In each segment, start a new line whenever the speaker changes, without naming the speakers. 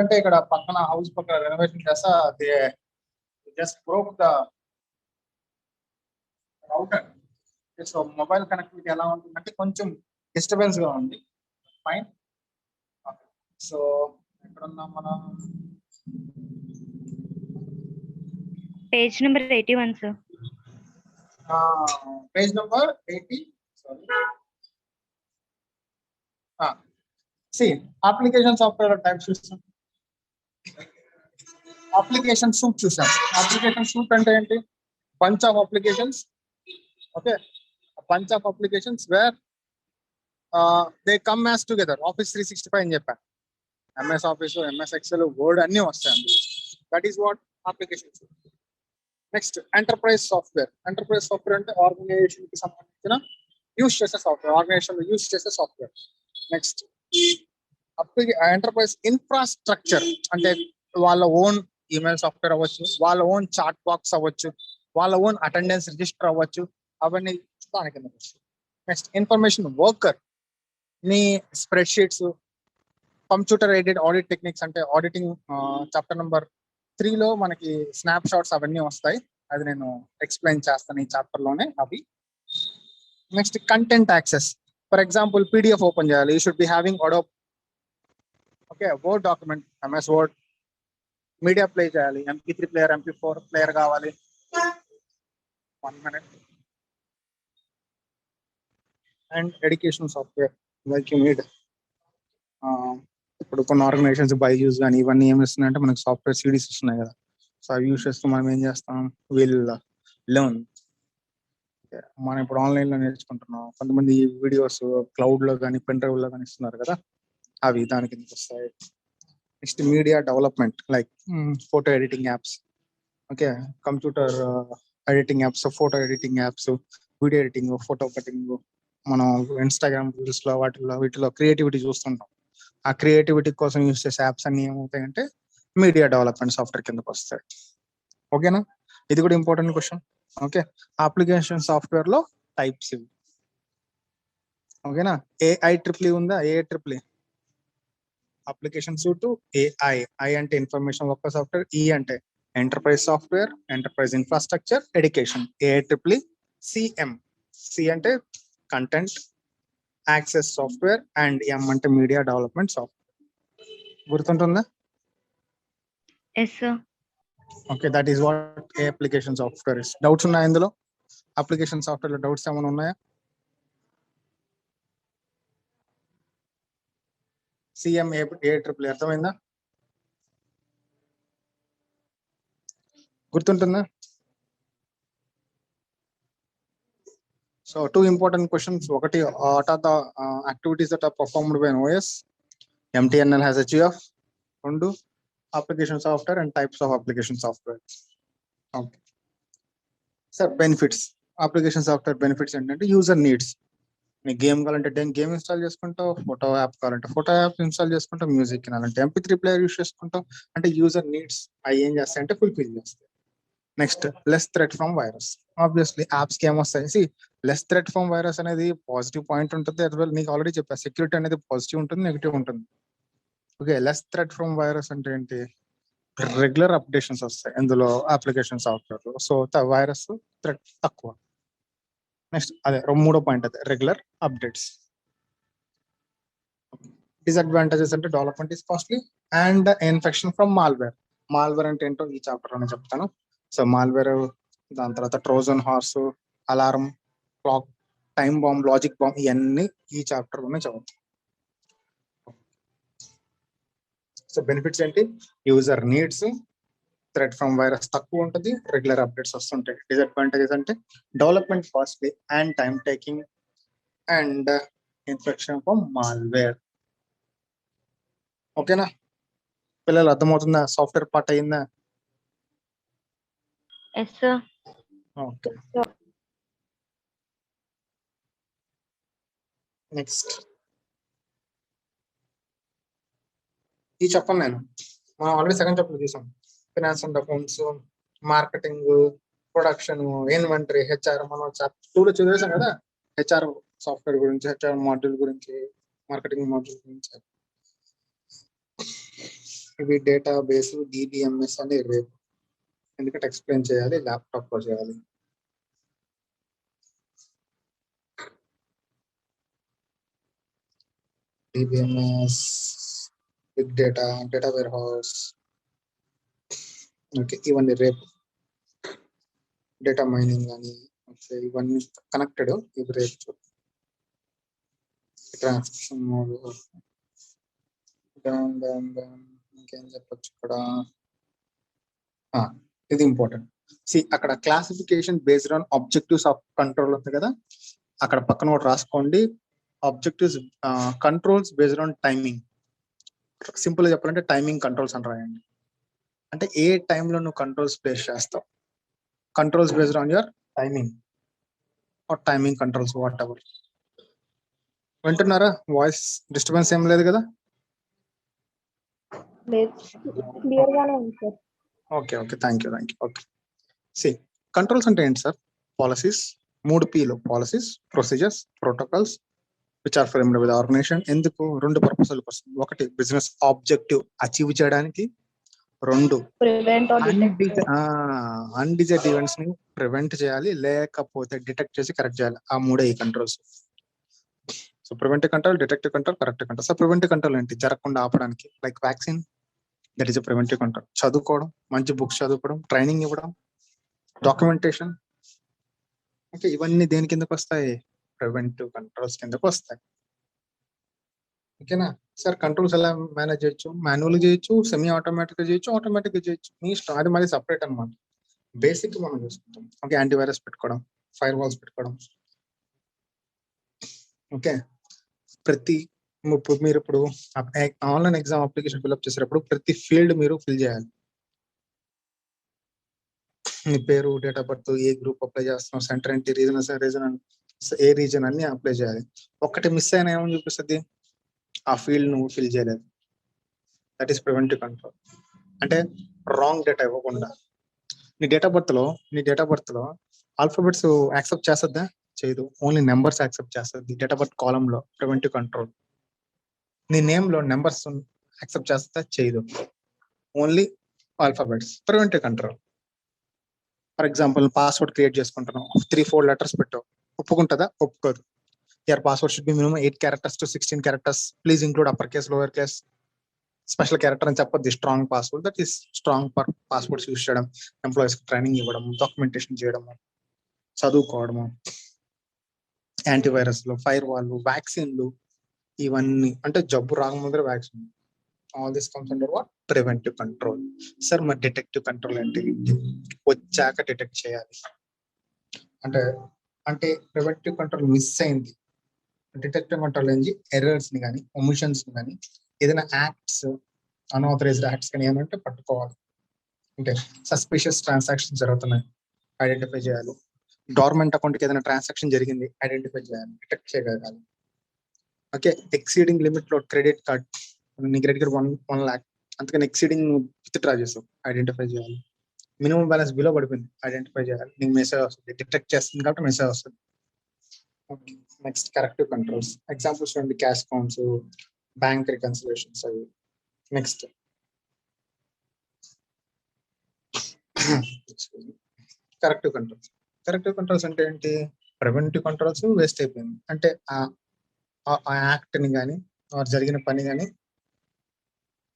అంటే ఇక్కడ పక్కన హౌస్ పక్కన రెనోవేషన్ చేస్తా just broke the router. So mobile connectivity ఎలా ఉంటుందంటే కొంచెం డిస్టర్బెన్స్ గా ఉంది. ఫైన్. సో ఎక్కడున్నాం మనం?
Page number 81 sir.
Page number 80. See, application software types చూసాం. అప్లికేషన్ సూట్ చూసాం. అప్లికేషన్ సూట్ అంటే ఏంటి? bunch of applications. Okay, a bunch of applications where they come as together. Office 365 అని చెప్పాను. MS Office, MS Excel, Word అన్నీ వస్తాయి. That is what application suite. Next enterprise software. Enterprise software అంటే organisation కి సంబంధించిన use చేసే software, organisation use చేసే software. Next enterprise infrastructure అంటే వాళ్ళ ఓన్ ఈమెయిల్ సాఫ్ట్వేర్ అవ్వచ్చు, వాళ్ళ ఓన్ చాట్ బాక్స్ అవ్వచ్చు, వాళ్ళ ఓన్ అటెండెన్స్ రిజిస్టర్ అవ్వచ్చు, అవన్నీ దాని కింద వస్తాయి. నెక్స్ట్ ఇన్ఫర్మేషన్ వర్కర్, మీ spreadsheets, computer aided audit techniques అంటే ఆడిటింగ్ చాప్టర్ నెంబర్ 3లో మనకి స్నాప్ షాట్స్ అవన్నీ వస్తాయి. అది నేను ఎక్స్ప్లెయిన్ చేస్తాను ఈ చాప్టర్ లోనే అవి. Next content access. For example PDF open చేయాలి, you should be having Adobe. Okay, word document, MS word. Media play చేయాలి, MP3 ప్లేయర్, MP4 ప్లేయర్ కావాలి. 1 minute. And education software like you need. ఇప్పుడు కొన్ని organisations Byju's కానీ ఇవన్నీ ఏమి ఇస్తున్నాయంటే మనకి software CDs ఇస్తున్నాయి కదా. సో అవి యూస్ చేస్తూ మనం ఏం చేస్తాం, విల్ లెర్న్. మనం ఇప్పుడు ఆన్లైన్లో నేర్చుకుంటున్నాం. కొంతమంది వీడియోస్ క్లౌడ్లో కానీ పెన్ డ్రైవ్లో కానీ ఇస్తున్నారు కదా, అవి దాని కిందకి వస్తాయి. Next media development like photo editing apps. Okay, computer editing apps, photo editing apps, video editing, photo cutting. మనం ఇన్స్టాగ్రామ్ రీల్స్లో వీటిలో క్రియేటివిటీ చూస్తుంటాం. ఆ క్రియేటివిటీ కోసం యూస్ చేసే యాప్స్ అన్ని ఏమవుతాయంటే మీడియా డెవలప్మెంట్ సాఫ్ట్వేర్ కిందకి వస్తాయి. ఓకేనా, ఇది కూడా important question. Okay, application software లో టైప్స్ ఇవి. ఓకేనా, AI ఉందా? AI application suite. ఐ అంటే ఇన్ఫర్మేషన్ వర్క్ సాఫ్ట్వేర్, ఈ అంటే enterprise software, enterprise infrastructure, education AI. CM, C అంటే content access software, and M అంటే మీడియా డెవలప్మెంట్ సాఫ్ట్వేర్. గుర్తుంటుందా?
Yes sir.
Okay, that is what a application software is. Doubts ఉన్నాయా ఇందులో? Application software లో doubts ఏమైనా ఉన్నాయా? CM AI అర్థమైందా? గుర్తుంటుందా? So 2 important questions. ఒకటి, what are the activities that are performed by an OS? MTNL has a GF. 2, application software and types of application software. Okay. Sir, benefits. Application software benefits ఏంటంటే user needs. నీకు game కావాలంటే game install చేసుకుంటావు, photo app కావాలంటే photo app install చేసుకుంటావు, music వినాలంటే MP3 player use చేసుకుంటావు. అంటే user needs అవి ఏం చేస్తాయంటే ఫుల్ఫిల్ చేస్తాయి. Next, less threat from virus. Obviously apps కి ఏమొస్తాయి? లెస్ థ్రెట్ ఫ్రమ్ వైరస్ అనేది పాజిటివ్ పాయింట్ ఉంటుంది. అది వెల్ నీకు ఆల్రెడీ చెప్పా, సెక్యూరిటీ అనేది పాజిటివ్ ఉంటుంది, నెగిటివ్ ఉంటుంది. Okay, less threat from virus అంటే ఏంటి? రెగ్యులర్ అప్డేషన్స్ వస్తాయి ఇందులో అప్లికేషన్ సాఫ్ట్వేర్ లో. సో వైరస్ థ్రెట్ తక్కువ. నెక్స్ట్ అదే 3వ పాయింట్, అదే రెగ్యులర్ అప్డేట్స్. డిసడ్వాంటేజెస్ అంటే development is costly and infection from malware. Malware అంటే ఏంటో ఈ చాప్టర్ లోనే చెప్తాను. సో మాల్వేర్, దాని తర్వాత Trojan horse, alarm clock, time bomb, logic bomb, ఇవన్నీ ఈ చాప్టర్ లోనే చదువుతాం. సో బెనిఫిట్స్ ఏంటి? User needs, threat from virus తక్కువ ఉంటుంది, రెగ్యులర్ అప్డేట్స్ వస్తుంటాయి. డిసడ్వాంటేజెస్ అంటే development costly and time taking and infection from malware. ఓకేనా పిల్లలు, అర్థమవుతుందా? సాఫ్ట్వేర్ పార్ట్ అయిందా?
Yes sir.
ఓకే, నెక్స్ట్ ఈ చెప్పండి. మనం ఆల్రెడీ సెకండ్ చాప్టర్ చూసాం. Finance and accounts, marketing, production, inventory, HR మనం చాప్టర్ 2లో చదివేసాం కదా. HR సాఫ్ట్వేర్ గురించి, HR మాడ్యూల్ గురించి, మార్కెటింగ్ మాడ్యూల్ గురించి. ఇవి డేటాబేస్ డిబిఎంఎస్ అని రేపు, ఎందుకంటే ఎక్స్ప్లెయిన్ చేయాలి, ల్యాప్టాప్ లో చేయాలి. DBMS, big data, data warehouse. Okay, ఇవన్నీ రేపు. డేటా మైనింగ్ అని ఇవన్నీ కనెక్టెడ్, ఇవి రేపు. ట్రాన్స్క్రిప్షన్ మోడ్, ఇంకేం చెప్పొచ్చు ఇక్కడ. ఇది ఇంపార్టెంట్. అక్కడ classification based on objectives of control ఉంది కదా, అక్కడ పక్కన ఒకటి రాసుకోండి. Objectives controls based on timing. Simple గా చెప్పాలంటే టైమింగ్ కంట్రోల్స్ అని రాయండి. అంటే ఏ టైంలో నువ్వు కంట్రోల్స్ ప్లేస్ చేస్తావు, controls based on your timing or timing controls whatever. వింటున్నారా? వాయిస్ డిస్టర్బెన్స్ ఏం లేదు కదా?
క్లియర్ గానే ఉంది sir.
Okay okay, thank you. Okay, controls అంటే ఏంటి సార్? పాలసీస్, 3 Pలో policies, procedures, protocols which are framed with organization. ఎందుకు? 2 పర్పస్ల కోసం. ఒకటి బిజినెస్ ఆబ్జెక్టివ్ అచీవ్ చేయడానికి, 2 అన్డిజైర్డ్ ఈవెంట్స్ ని ప్రివెంట్ చేయాలి, లేకపోతే డిటెక్ట్ చేసి కరెక్ట్ చేయాలి. ఆ 3 ఈ controls. So preventive control, detective control, corrective control. So preventive control ఏంటి? జరగకుండా ఆపడానికి, like vaccine, that is preventive control. చదువుకోవడం, మంచి బుక్స్ చదువుకోవడం, ట్రైనింగ్ ఇవ్వడం, డాక్యుమెంటేషన్. ఓకే, ఇవన్నీ దేని కిందకు వస్తాయి? ప్రివెంటివ్ కంట్రోల్స్ కిందకు వస్తాయి. ఓకేనా సార్? కంట్రోల్స్ ఎలా మేనేజ్ చేయొచ్చు? మాన్యువల్ చేయొచ్చు, సెమీ ఆటోమేటిక్ చేయొచ్చు, ఆటోమేటిక్ చేయొచ్చు, మీ ఇష్టం. అది మళ్ళీ సపరేట్ అనమాట. బేసిక్ మనం చూసుకుంటాం. ఓకే, యాంటీవైరస్ పెట్టుకోవడం, ఫైర్ వాల్స్ పెట్టుకోవడం. ఓకే, మీరు ఇప్పుడు ఆన్లైన్ ఎగ్జామ్ అప్లికేషన్ ఫిల్అప్ చేసేటప్పుడు ప్రతి ఫీల్డ్ మీరు ఫిల్ చేయాలి. మీ పేరు, date of birth, A group apply చేస్తున్నాం, సెంటర్ ఏంటి, రీజన్ ఏ రీజన్ అన్ని అప్లై చేయాలి. ఒక్కటి మిస్ అయినా ఏమని చూపిస్తుంది? ఆ ఫీల్డ్ నువ్వు ఫిల్ చేయలేదు. That is preventive control. అంటే రాంగ్ డేటా ఇవ్వకుండా. నీ డేట్ ఆఫ్ బర్త్ లో ఆల్ఫాబెట్స్ యాక్సెప్ట్ చేస్తుందా? చేయదు. ఓన్లీ నెంబర్స్ యాక్సెప్ట్ చేస్తుంది డేట్ ఆఫ్ బర్త్ కాలం లో. Preventive control. నీ నేమ్ లో నెంబర్స్ యాక్సెప్ట్ చేస్తుందా? చేయదు. Only alphabets. Preventive control. For example, password create చేసుకుంటున్నాం, 3-4 లెటర్స్ పెట్టావు, ఒప్పుకుంటుందా? ఒప్పుకోదు. Your password should be minimum 8 characters to 16 characters. Please include upper case, lower case, special character అని చెప్పొద్ది. Strong password, that is strong passwords use చేయడం, employees training ఇవ్వడం, documentation చేయడము, చదువుకోవడము, యాంటీవైరస్లు, ఫైర్ వాళ్ళు, వ్యాక్సిన్లు, ఇవన్నీ. అంటే జబ్బు రాకముందర vaccine. All this comes under what? Preventive control. Sir మరి డిటెక్టివ్ కంట్రోల్ ఏంటి? వచ్చాక డిటెక్ట్ చేయాలి. అంటే ప్రివెంటివ్ కంట్రోల్ మిస్ అయింది. డిటెక్టివ్ కంట్రోల్ ఏంటి? ఎర్రర్స్ ని కానీ, ఒమిషన్స్ ని కానీ, ఏదైనా యాక్ట్స్, అన్ఆథరైజ్డ్ యాక్ట్స్ కానీ ఏమంటే పట్టుకోవాలి. అంటే సస్పిషియస్ ట్రాన్సాక్షన్స్ జరుగుతున్నాయి, ఐడెంటిఫై చేయాలి. గవర్నమెంట్ అకౌంట్కి ఏదైనా ట్రాన్సాక్షన్ జరిగింది, ఐడెంటిఫై చేయాలి, డిటెక్ట్ చేయగలగాలి. ఓకే, ఎక్సీడింగ్ లిమిట్ లో క్రెడిట్ కార్డ్, నీ క్రెడిట్ కార్డ్ 1 lakh, అందుకని ఎక్సీడింగ్ విత్ డ్రా చేసావు, ఐడెంటిఫై చేయాలి. మినిమం బ్యాలెన్స్ బిలో పడిపోయింది, ఐడెంటిఫై చేయాలి. నీకు మెసేజ్ వస్తుంది, డిటెక్ట్ చేస్తుంది కాబట్టి మెసేజ్ వస్తుంది. Okay, next corrective controls. Examples చూడండి, క్యాష్ కౌంట్స్, బ్యాంక్ రికన్సిలేషన్స్ అవి. Next corrective controls. Corrective controls అంటే ఏంటి? ప్రివెంటివ్ కంట్రోల్స్ వేస్ట్ అయిపోయింది. అంటే ఆ యాక్ట్ ని కానీ, జరిగిన పని కానీ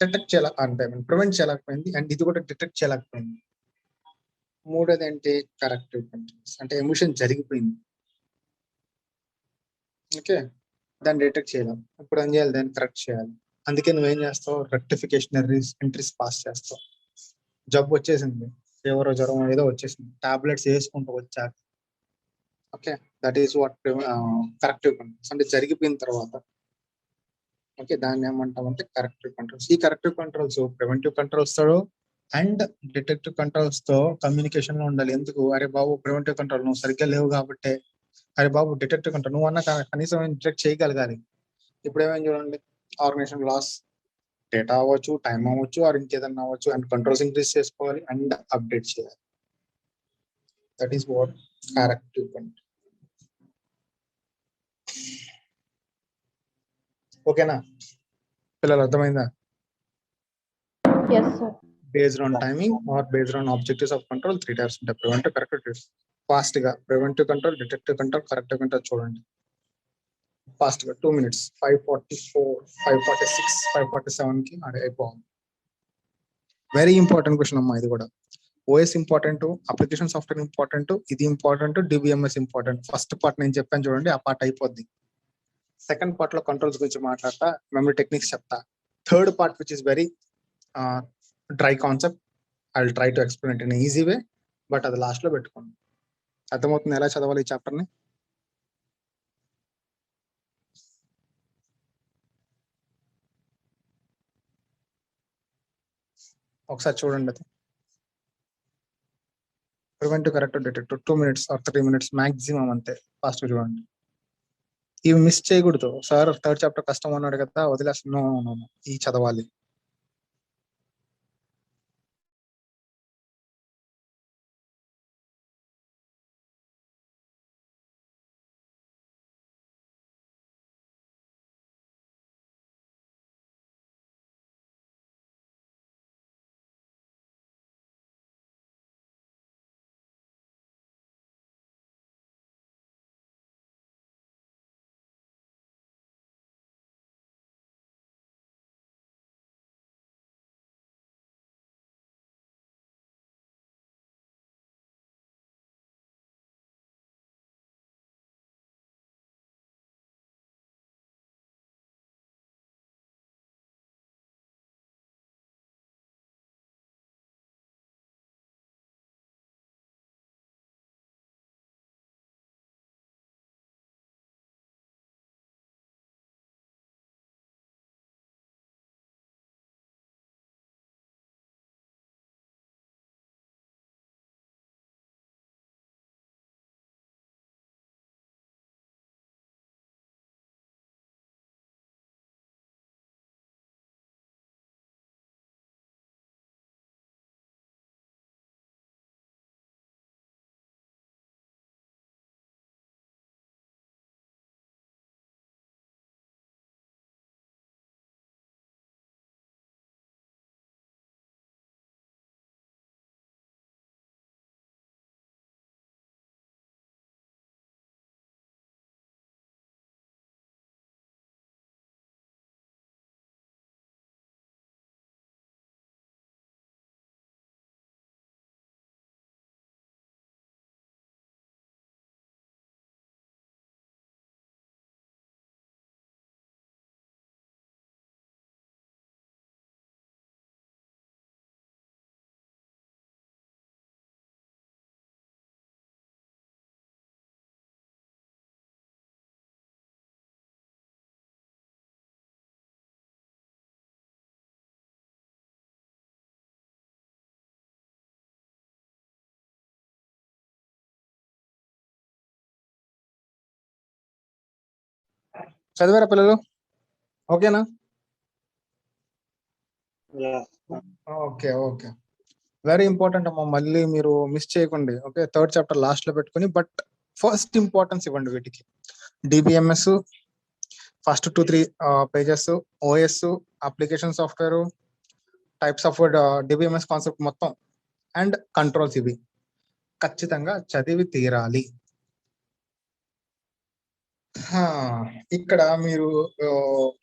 డిటెక్ట్ అంటే ప్రివెంట్ చేయలేకపోయింది, అండ్ ఇది కూడా డిటెక్ట్ చేయలేకపోయింది. మూడోది ఏంటి? Corrective controls. అంటే ఎమోషన్ జరిగిపోయింది, ఓకే, దాన్ని డిటెక్ట్ చేయలేం. ఇప్పుడు ఏం చేయాలి? దాన్ని కరెక్ట్ చేయాలి. అందుకే నువ్వేం చేస్తావు? రెక్టిఫికేషన్ ఎంట్రీస్ పాస్ చేస్తావు. జబ్బు వచ్చేసింది, ఫీవర్, జ్వరం ఏదో వచ్చేసింది, టాబ్లెట్స్ వేసుకుంటూ వచ్చాక. Okay, that is what corrective controls. అంటే జరిగిపోయిన తర్వాత. ఓకే, దాన్ని ఏమంటామంటే కరెక్టివ్ కంట్రోల్స్. ఈ కరెక్టివ్ కంట్రోల్స్ ప్రివెంటివ్ కంట్రోల్స్ తో అండ్ డిటెక్టివ్ కంట్రోల్స్ తో కమ్యూనికేషన్ లో ఉండాలి. ఎందుకు? అరే బాబు, ప్రివెంటివ్ కంట్రోల్ నువ్వు సరిగ్గా లేవు కాబట్టి, అరే బాబు డిటెక్టివ్ కంట్రోల్ నువ్వు అన్న కనీసం డిటెక్ట్ చేయగలగాలి. ఇప్పుడు ఏమైనా చూడండి, ఆర్గనైజేషన్ లాస్, డేటా అవ్వచ్చు, టైం అవ్వచ్చు, ఆర్ ఇంకేదన్నా అవ్వచ్చు, అండ్ కంట్రోల్స్ ఇంక్రీజ్ చేసుకోవాలి అండ్ అప్డేట్ చేయాలి. That is what corrective control. ఓకేనా పిల్లలు? అర్థమైందా?
Yes, sir.
Based on timing or based on objectives of control 3 types ఉంటాయి. Preventive, corrective, fast గా preventive control, detective control, corrective control చూడండి. Fast గా 2 minutes 544 546 547 కి అది అయిపోవాలి. వెరీ ఇంపార్టెంట్ క్వశ్చన్ అమ్మా ఇది కూడా. OS important, application software important, ఇది important, DBMS important. First part నేను చెప్పాను చూడండి, ఆ పార్ట్ అయిపోద్ది. సెకండ్ పార్ట్ లో కంట్రోల్స్ గురించి మాట్లాడతా, మెమరీ టెక్నిక్స్ చెప్తా. Third part which is very dry concept, I will try to explain it in easy way, but అది లాస్ట్ లో పెట్టుకోండి. అర్థమవుతుంది ఎలా చదవాలి ఈ చాప్టర్ ని? ఒకసారి చూడండి. అది preventive, corrective, detective 2 minutes or 3 minutes maximum, అంతే. ఫాస్ట్ చూడండి. ఇవి మిస్ చేయకూడదు. సార్ థర్డ్ చాప్టర్ కష్టం అన్నాడు కదా వదిలేస్తా, నో నో నో, ఈ చదవాలి. చదివారా పిల్లలు? ఓకేనా? ఓకే ఓకే, వెరీ ఇంపార్టెంట్ అమ్మా. మళ్ళీ మీరు మిస్ చేయకండి. ఓకే, థర్డ్ చాప్టర్ లాస్ట్ లో పెట్టుకుని, బట్ ఫస్ట్ ఇంపార్టెన్స్ ఇవ్వండి వీటికి. DBMS first 2-3 pages, OS, application software, types of DBMS concept మొత్తం, అండ్ కంట్రోల్స్, ఇవి ఖచ్చితంగా చదివి తీరాలి. ఇక్కడ మీరు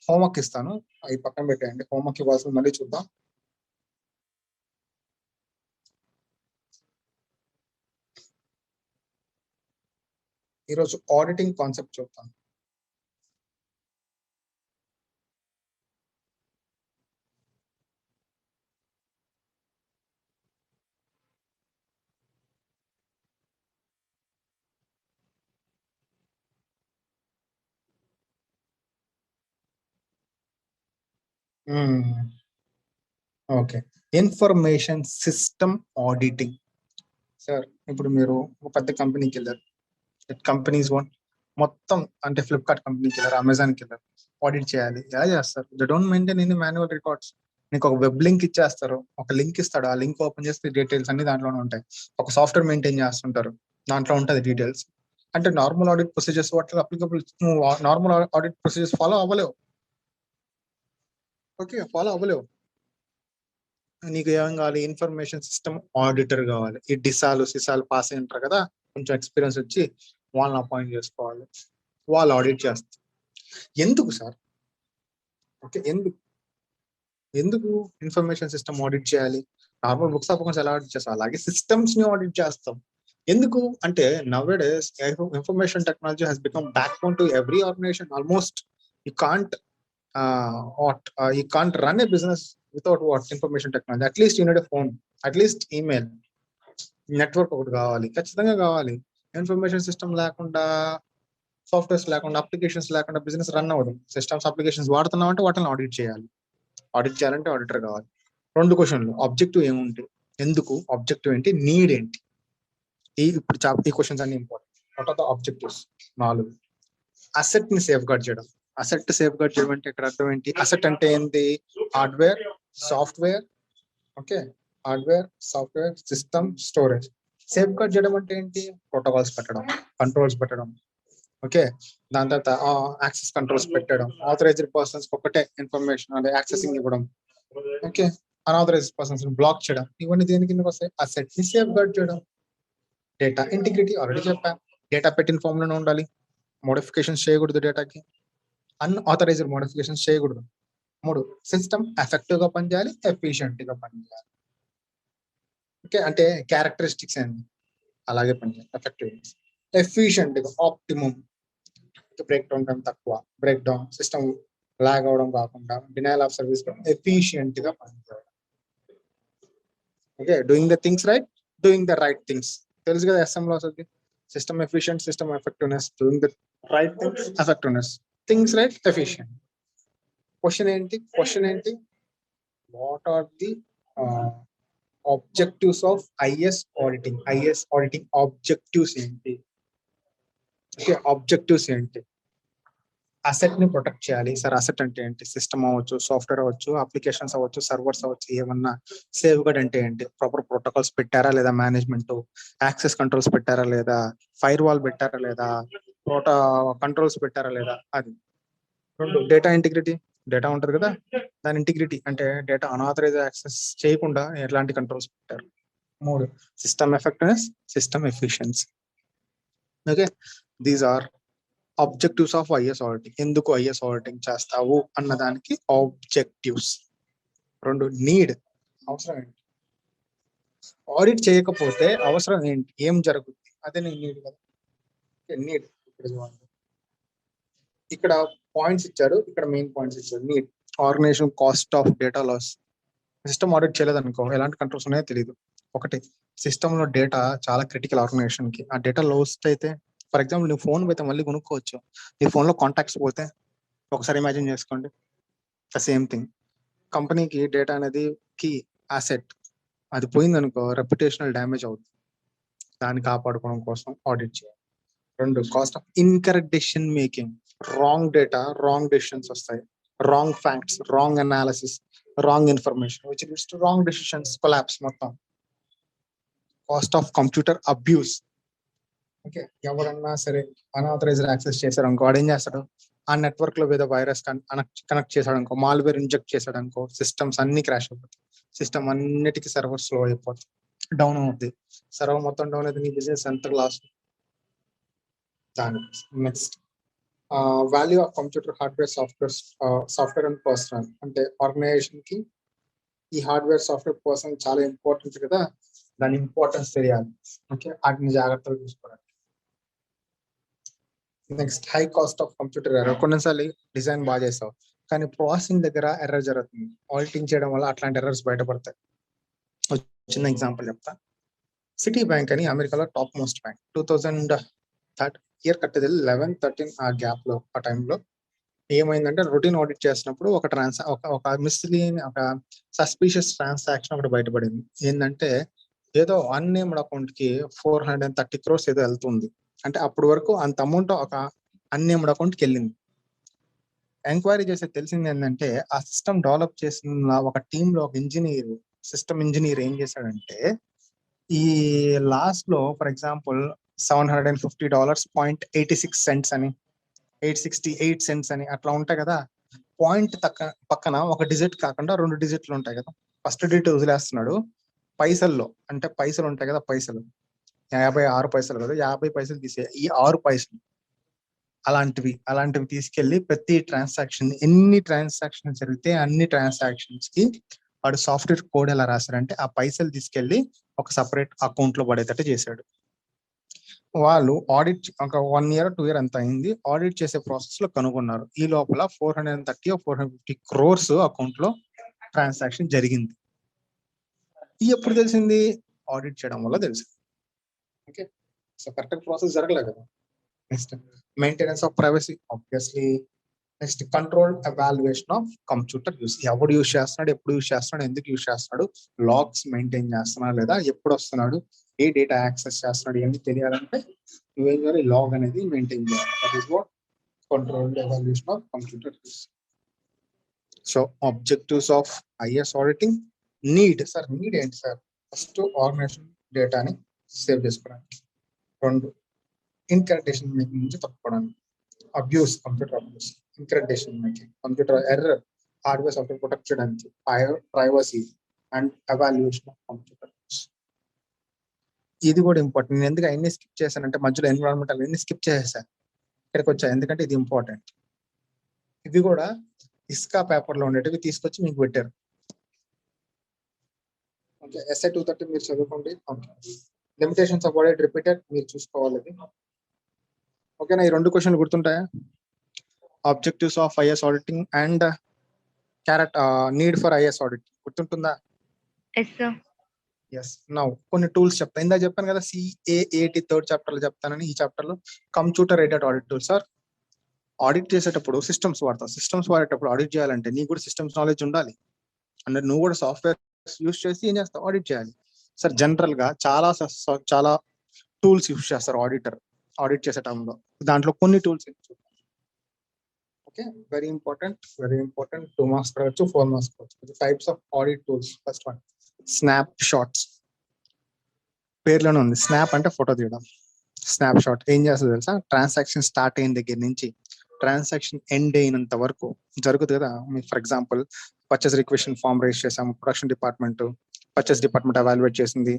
హోంవర్క్ ఇస్తాను, అవి పక్కన పెట్టేయండి. హోంవర్క్ ఇవ్వాల్సింది మళ్ళీ చూద్దాం. ఈరోజు ఆడిటింగ్ కాన్సెప్ట్ చూద్దాం. Okay, information system auditing. Sir ఇప్పుడు మీరు ఒక పెద్ద కంపెనీకి వెళ్ళారు, కంపెనీస్ మొత్తం, అంటే ఫ్లిప్కార్ట్ కంపెనీకి వెళ్ళారు, అమెజాన్కి వెళ్ళారు, ఆడిట్ చేయాలి. ఎలా చేస్తారు? They don't maintain any manual records. నీకు ఒక వెబ్ లింక్ ఇచ్చేస్తారు, ఒక లింక్ ఇస్తాడు, ఆ లింక్ ఓపెన్ చేస్తే డీటెయిల్స్ అన్ని దాంట్లోనే ఉంటాయి. ఒక సాఫ్ట్వేర్ మెయింటైన్ చేస్తుంటారు, దాంట్లో ఉంటుంది డీటెయిల్స్. అంటే నార్మల్ ఆడిట్ ప్రొసీజర్స్ వాటిలో applicable. Normal audit procedures follow అవ్వలేవు. ఓకే, ఫాలో అవ్వలేవు. నీకు ఏం కావాలి, ఇన్ఫర్మేషన్ సిస్టమ్ ఆడిటర్ కావాలి. ఈ డిసాలు సిసాలు పాస్ అయి ఉంటారు కదా, కొంచెం ఎక్స్పీరియన్స్ వచ్చి వాళ్ళని అపాయింట్ చేసుకోవాలి, వాళ్ళు ఆడిట్ చేస్తారు. ఎందుకు సార్? ఓకే, ఎందుకు ఇన్ఫర్మేషన్ సిస్టమ్ ఆడిట్ చేయాలి? నార్మల్ బుక్స్ ఆఫ్ అకౌంట్స్ ఎలా ఆడిట్ చేస్తాం అలాగే సిస్టమ్స్ ని ఆడిట్ చేస్తాం. ఎందుకు అంటే nowadays information technology has become backbone to every organisation. Almost you can't you can't run a business without information technology. At least you need a phone, at least email, network ఒకటి కావాలి, ఖచ్చితంగా కావాలి. Information system లేకుండా, softwares లేకుండా, applications లేకుండా business run అవ్వదు. Systems applications వాడుతున్నాం అంటే వాటిని ఆడిట్ చేయాలి. ఆడిట్ చేయాలంటే ఆడిటర్ కావాలి. 2 క్వశ్చన్లు, ఆబ్జెక్టివ్ ఏముంటి, ఎందుకు, ఆబ్జెక్టివ్ ఏంటి, నీడ్ ఏంటి. ఇప్పుడు ఈ క్వశ్చన్స్ అన్ని important. What are the objectives? 4. Asset ని సేఫ్ గార్డ్ చేయడం. అసెట్ సేఫ్ గార్డ్ చేయడం అంటే ఇక్కడ అర్థం ఏంటి? అసెట్ అంటే ఏంటి? Hardware, software, okay, hardware, software, system, storage. Safeguard చేయడం అంటే ఏంటి? ప్రోటోకాల్స్ పెట్టడం, కంట్రోల్స్ పెట్టడం, ఓకే, దాని తర్వాత యాక్సెస్ కంట్రోల్స్ పెట్టడం, ఆథరైజ్డ్ పర్సన్స్ ఒకటే ఇన్ఫర్మేషన్ అంటే యాక్సెసింగ్ ఇవ్వడం, ఓకే, అన్ఆథరైజ్డ్ పర్సన్స్ బ్లాక్ చేయడం. ఇవన్నీ దేని కిందకి వస్తాయి? అసెట్ ని సేఫ్ గార్డ్ చేయడం. డేటా ఇంటిగ్రిటీ ఆల్రెడీ చెప్పాను, డేటా పెట్టిన ఫామ్ లోనే ఉండాలి, మోడిఫికేషన్స్ చేయకూడదు, డేటాకి అన్ఆథరైజ్డ్ మోడిఫికేషన్స్ చేయకూడదు. 3, సిస్టమ్ ఎఫెక్టివ్ గా పనిచేయాలి, ఎఫిషియెంట్ గా పనిచేయాలి. ఓకే, అంటే క్యారెక్టరిస్టిక్స్ ఏంటి అలాగే పనిచేయాలి. ఎఫెక్టివ్, ఎఫిషియెంట్ గా, ఆప్టిమం, బ్రేక్ డౌన్ టైం తక్కువ, బ్రేక్ డౌన్ సిస్టమ్ లాగ్ అవడం కాకుండా, డినైల్ ఆఫ్ సర్వీస్ ఎఫిషియెంట్ గా పనిచేయాలి. Okay, doing the things right, doing the right things. తెలుసు కదా ఎస్ఎం లో వస్తుంది, system efficient, system effectiveness, doing the right things, effectiveness, things right, efficient. Question ఏంటి? What are the objectives of IS auditing? IS auditing objectives ఏంటి? Okay, objectives ఏంటి? Asset ని protect చేయాలి. Sir asset అంటే ఏంటి? సిస్టమ్ అవ్వచ్చు, సాఫ్ట్వేర్ అవ్వచ్చు, applications అవ్వచ్చు, సర్వర్స్ అవ్వచ్చు, ఏమన్నా. సేఫ్ గార్డ్ అంటే ఏంటి? ప్రాపర్ ప్రోటోకాల్స్ పెట్టారా లేదా, మేనేజ్మెంట్ యాక్సెస్ కంట్రోల్స్ పెట్టారా లేదా, ఫైర్ వాల్ పెట్టారా లేదా, కంట్రోల్స్ పెట్టారా లేదా, అది. 2, డేటా ఇంటిగ్రిటీ. డేటా ఉంటది కదా, దాని ఇంటిగ్రిటీ అంటే డేటా అన్ఆథరైజ్ యాక్సెస్ చేయకుండా ఎట్లాంటి కంట్రోల్స్ పెట్టారు. 3, system effectiveness, system efficiency. Okay, these are objectives of IS auditing. ఎందుకు ఐఎస్ ఆడిటింగ్ చేస్తావు అన్నదానికి ఆబ్జెక్టివ్స్. 2, నీడ్, అవసరం ఏంటి? ఆడిట్ చేయకపోతే అవసరం ఏంటి, ఏం జరుగుతుంది, అదే నీడ్ కదా. నీడ్ ఇక్కడ పాయింట్స్ ఇచ్చారు, ఇక్కడ మెయిన్ పాయింట్స్ ఇచ్చారు. Need, organisation cost of data loss. System audit చేయలేదు అనుకో, ఎలాంటి కంట్రోల్స్ ఉన్నాయో తెలియదు. ఒకటి, సిస్టమ్ లో డేటా చాలా క్రిటికల్ ఆర్గనైజేషన్ కి. ఆ డేటా లోస్ట్ అయితే, ఫర్ ఎగ్జాంపుల్ నీ ఫోన్ పోతే మళ్ళీ కొనుక్కోవచ్చు, నీ ఫోన్ లో కాంటాక్ట్స్ పోతే ఒకసారి ఇమాజిన్ చేసుకోండి. ద సేమ్ థింగ్, కంపెనీకి డేటా అనేది కీ అసెట్, అది పోయింది అనుకో రెప్యుటేషనల్ డ్యామేజ్ అవుతుంది. దాన్ని కాపాడుకోవడం కోసం ఆడిట్ చేయాలి. 2, cost of incorrect decision making. Wrong data, wrong decisions వస్తాయి, wrong facts, wrong analysis, wrong information which leads to wrong decisions, collapse మొత్తం. Cost of computer abuse. Okay, ఎవరన్నా సరే అన్ఆథరైజ్డ్ యాక్సెస్ చేశారు అనుకో, వాడు ఏం చేస్తాడు, ఆ నెట్వర్క్ లో ఏదో వైరస్ కనెక్ట్ చేశాడు అనుకో, మాల్వేర్ ఇంజెక్ట్ చేశాడు అనుకో, సిస్టమ్స్ అన్ని క్రాష్ అయిపోతాయి, సిస్టమ్ అన్నిటికీ సర్వర్ స్లో అయిపోతుంది, డౌన్ అవుతుంది. సర్వర్ మొత్తం డౌన్ అయితే నీ బిజినెస్ ఎంత loss. Next, value of computer, hardware, software and personnel. అంటే ఆర్గనైజేషన్ కి ఈ హార్డ్వేర్, సాఫ్ట్వేర్, పర్సనల్ చాలా ఇంపార్టెంట్ కదా, దాని ఇంపార్టెన్స్ తెలియాలి. ఓకే, వాటిని జాగ్రత్తగా చూసుకోవాలి. Next, high cost of computer error. కొన్నిసార్లు డిజైన్ బాగా చేస్తావు కానీ ప్రాసెసింగ్ దగ్గర ఎర్రర్ జరుగుతుంది, ఆడిటింగ్ చేయడం వల్ల అట్లాంటి ఎర్రర్స్ బయటపడతాయి. చిన్న ఎగ్జాంపుల్ చెప్తా. సిటీ బ్యాంక్ అని అమెరికాలో టాప్ మోస్ట్ బ్యాంక్. 2003 ఇయర్ కట్టేది 11-13 ఆ గ్యాప్ లో, ఆ టైంలో ఏమైందంటే రొటీన్ ఆడిట్ చేసినప్పుడు ఒక మిస్లీన్, ఒక సస్పీషియస్ ట్రాన్సాక్షన్ ఒకటి బయటపడింది. ఏంటంటే ఏదో అన్నేమ్డ్ అకౌంట్ కి 430 crores ఏదో వెళ్తుంది. అంటే అప్పటి వరకు అంత అమౌంట్ ఒక అన్నేమ్డ్ అకౌంట్ కి వెళ్ళింది. ఎంక్వైరీ చేస్తే తెలిసింది ఏంటంటే ఆ సిస్టమ్ డెవలప్ చేసిన ఒక టీమ్ లో ఒక ఇంజనీర్, సిస్టమ్ ఇంజనీర్ ఏం చేశాడంటే, ఈ లాస్ట్ లో ఫర్ ఎగ్జాంపుల్ $750.86 అని, 868 cents అని అట్లా ఉంటాయి కదా. పాయింట్ పక్కన ఒక డిజిట్ కాకుండా 2 డిజిట్లు ఉంటాయి కదా, ఫస్ట్ డేట్ వదిలేస్తున్నాడు పైసల్లో, అంటే పైసలు ఉంటాయి కదా, పైసలు 56 పైసలు కదా, 50 పైసలు తీసే ఈ 6 పైసలు అలాంటివి తీసుకెళ్లి ప్రతి ట్రాన్సాక్షన్, ఎన్ని ట్రాన్సాక్షన్ జరిగితే అన్ని ట్రాన్సాక్షన్స్ కి వాడు సాఫ్ట్వేర్ కోడ్ ఎలా రాశారంటే ఆ పైసలు తీసుకెళ్లి ఒక సపరేట్ అకౌంట్ లో పడేటట్టు చేశాడు. వాళ్ళు ఆడిట్ ఒక 1 year 2 year అంత అయింది, ఆడిట్ చేసే ప్రాసెస్ లో కనుగొన్నారు ఈ లోపల 430 or 450 crores అకౌంట్ లో ట్రాన్సాక్షన్ జరిగింది. ఇది ఎప్పుడు తెలిసింది? ఆడిట్ చేయడం వల్ల తెలిసింది. ఓకే, సో కరెక్ట్ ప్రాసెస్ జరగలేదు కదా. Next maintenance of privacy, obviously. Next control evaluation of computer use, ఎవడు యూస్ చేస్తున్నాడు, ఎప్పుడు యూస్ చేస్తున్నాడు, ఎందుకు యూస్ చేస్తున్నాడు, లాగ్స్ మెయింటైన్ చేస్తున్నాడు లేదా, ఎప్పుడు వస్తున్నాడు, ఏ డేటా యాక్సెస్ చేస్తున్నాడు, ఇవన్నీ తెలియాలంటే నువ్వేం చేయాలి, లాగ్ అనేది మెయింటైన్ చేయాలి. That is what control evaluation of computer use. So objectives of IS auditing. Need ఏంటి సార్? ఫస్ట్ ఆర్గనైజేషన్ డేటాని సేవ్ చేసుకోవడానికి. 2 ఇన్కరెక్ట్ డెసిషన్ మేకింగ్ నుంచి తప్పుకోవడానికి. Abuse, computer abuse, incorrect decision making, computer error, hardware software protect చేయడానికి, privacy and evaluation of computer. ఇది కూడా important. నేను ఎందుకు అన్ని స్కిప్ చేశానంటే మధ్యలో ఎన్విరాన్మెంటల్ అన్ని స్కిప్ చేసేసాను, ఇక్కడికి వచ్చా ఎందుకంటే ఇది ఇంపార్టెంట్. ఇది కూడా ఇస్కా పేపర్ లో ఉండేటివి తీసుకొచ్చి మీకు పెట్టారు. ఓకే, ఎస్ఐ 230 మీరు చదువుకోండి. Okay, limitations of audit repeated మీరు చూసుకోవాలి. ఓకేనా, ఈ 2 క్వశ్చన్లు గుర్తుంటాయా? Objectives of IS auditing and need for IS auditing గుర్తుంటుందా?
Yes sir.
ఎస్. నౌ కొన్ని టూల్స్ చెప్తాను. ఇందా చెప్పాను కదా CAAT 3rd chapter లో చెప్తానని. ఈ చాప్టర్ లో computer aided audit tools. Sir audit చేసేటప్పుడు సిస్టమ్స్ వాడతాం. సిస్టమ్స్ వాడేటప్పుడు ఆడిట్ చేయాలంటే నీకు కూడా సిస్టమ్స్ నాలెడ్జ్ ఉండాలి. అంటే నువ్వు కూడా సాఫ్ట్వేర్ యూస్ చేసి ఏం చేస్తావు, ఆడిట్ చేయాలి. సార్ జనరల్ గా చాలా టూల్స్ యూస్ చేస్తారు ఆడిట్ చేసే టైంలో. దాంట్లో కొన్ని tools okay, very important 2 marks కావచ్చు, 4 marks కావచ్చు. Types of audit tools. First one snapshots. పేర్లోనే ఉంది, స్నాప్ అంటే ఫోటో తీయడం. స్నాప్ షాట్ ఏం చేస్తుంది తెలుసా? ట్రాన్సాక్షన్ స్టార్ట్ అయిన దగ్గర నుంచి ట్రాన్సాక్షన్ ఎండ్ అయినంత వరకు జరుగుతుంది కదా. For example purchase requisition form raise చేసాము, production department, purchase department evaluate చేసింది,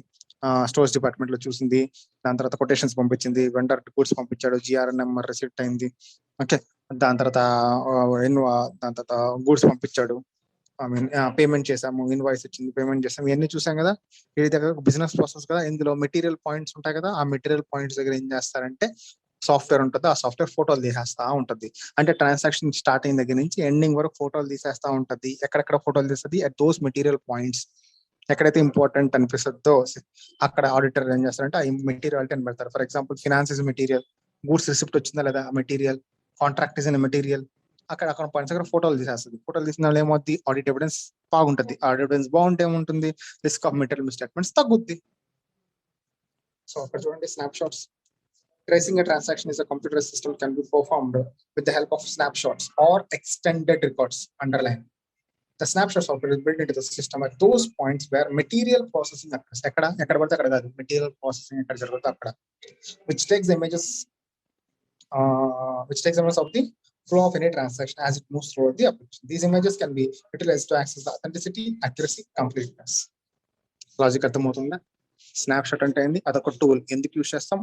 స్టోర్స్ డిపార్ట్మెంట్ లో చూసింది, దాని తర్వాత కొటేషన్స్ పంపించింది, వెండర్ గూడ్స్ పంపించాడు, GRN రిసిప్ట్ అయింది. ఓకే, దాని తర్వాత గూడ్స్ పంపించాడు, పేమెంట్ చేసాము, ఇన్వాయిస్ ఇచ్చింది, పేమెంట్ చేసాము, ఇవన్నీ చూసాం కదా. ఇది దగ్గర బిజినెస్ ప్రాసెస్ కదా. ఇందులో మెటీరియల్ పాయింట్స్ ఉంటాయి కదా. ఆ మెటీరియల్ పాయింట్స్ దగ్గర ఏం చేస్తారంటే సాఫ్ట్వేర్ ఉంటుంది, ఆ సాఫ్ట్వేర్ ఫోటోలు తీసేస్తా ఉంటది. అంటే ట్రాన్సాక్షన్ స్టార్ట్ అయిన దగ్గర నుంచి ఎండింగ్ వరకు ఫోటోలు తీసేస్తా ఉంటది. ఎక్కడెక్కడ ఫోటోలు తీస్తుంది అట్ దోస్ మెటీరియల్ పాయింట్స్. ఎక్కడైతే ఇంపార్టెంట్ అనిపిస్తుందో అక్కడ ఆడిటర్ ఏం చేస్తారంటే ఆ మెటీరియాలిటీ అని పెడతారు. For example finance is material, goods receipt వచ్చిందా లేదా material, contract is in material. అక్కడ పాయింట్స్ దగ్గర ఫోటోలు తీసేస్తుంది. ఫోటోలు తీసిన వాళ్ళు ఏమవుద్ది, ఆడిట్ ఎవిడెన్స్ బాగుంటుంది. ఆడిట్ ఎవిడెన్స్ బాగుంటే ఏముంటుంది, రిస్క్ ఆఫ్ మెటీరియల్ మిస్టేట్మెంట్స్ తగ్గుద్ది. సో అక్కడ చూడండి snap shots. Tracing a transaction is a computer system can be performed with the help of snapshots or extended records. Underline. The snapshot software is built into the system at those points where material processing occurs. Material processing occurs, which takes images of the flow of any transaction as it moves through the application. These images can be utilized to access the authenticity, accuracy, completeness. Logic అర్థమవుతుందా? Snap shot అంటే ఏంది? అదొక tool. ఎందుకు use చేస్తాం?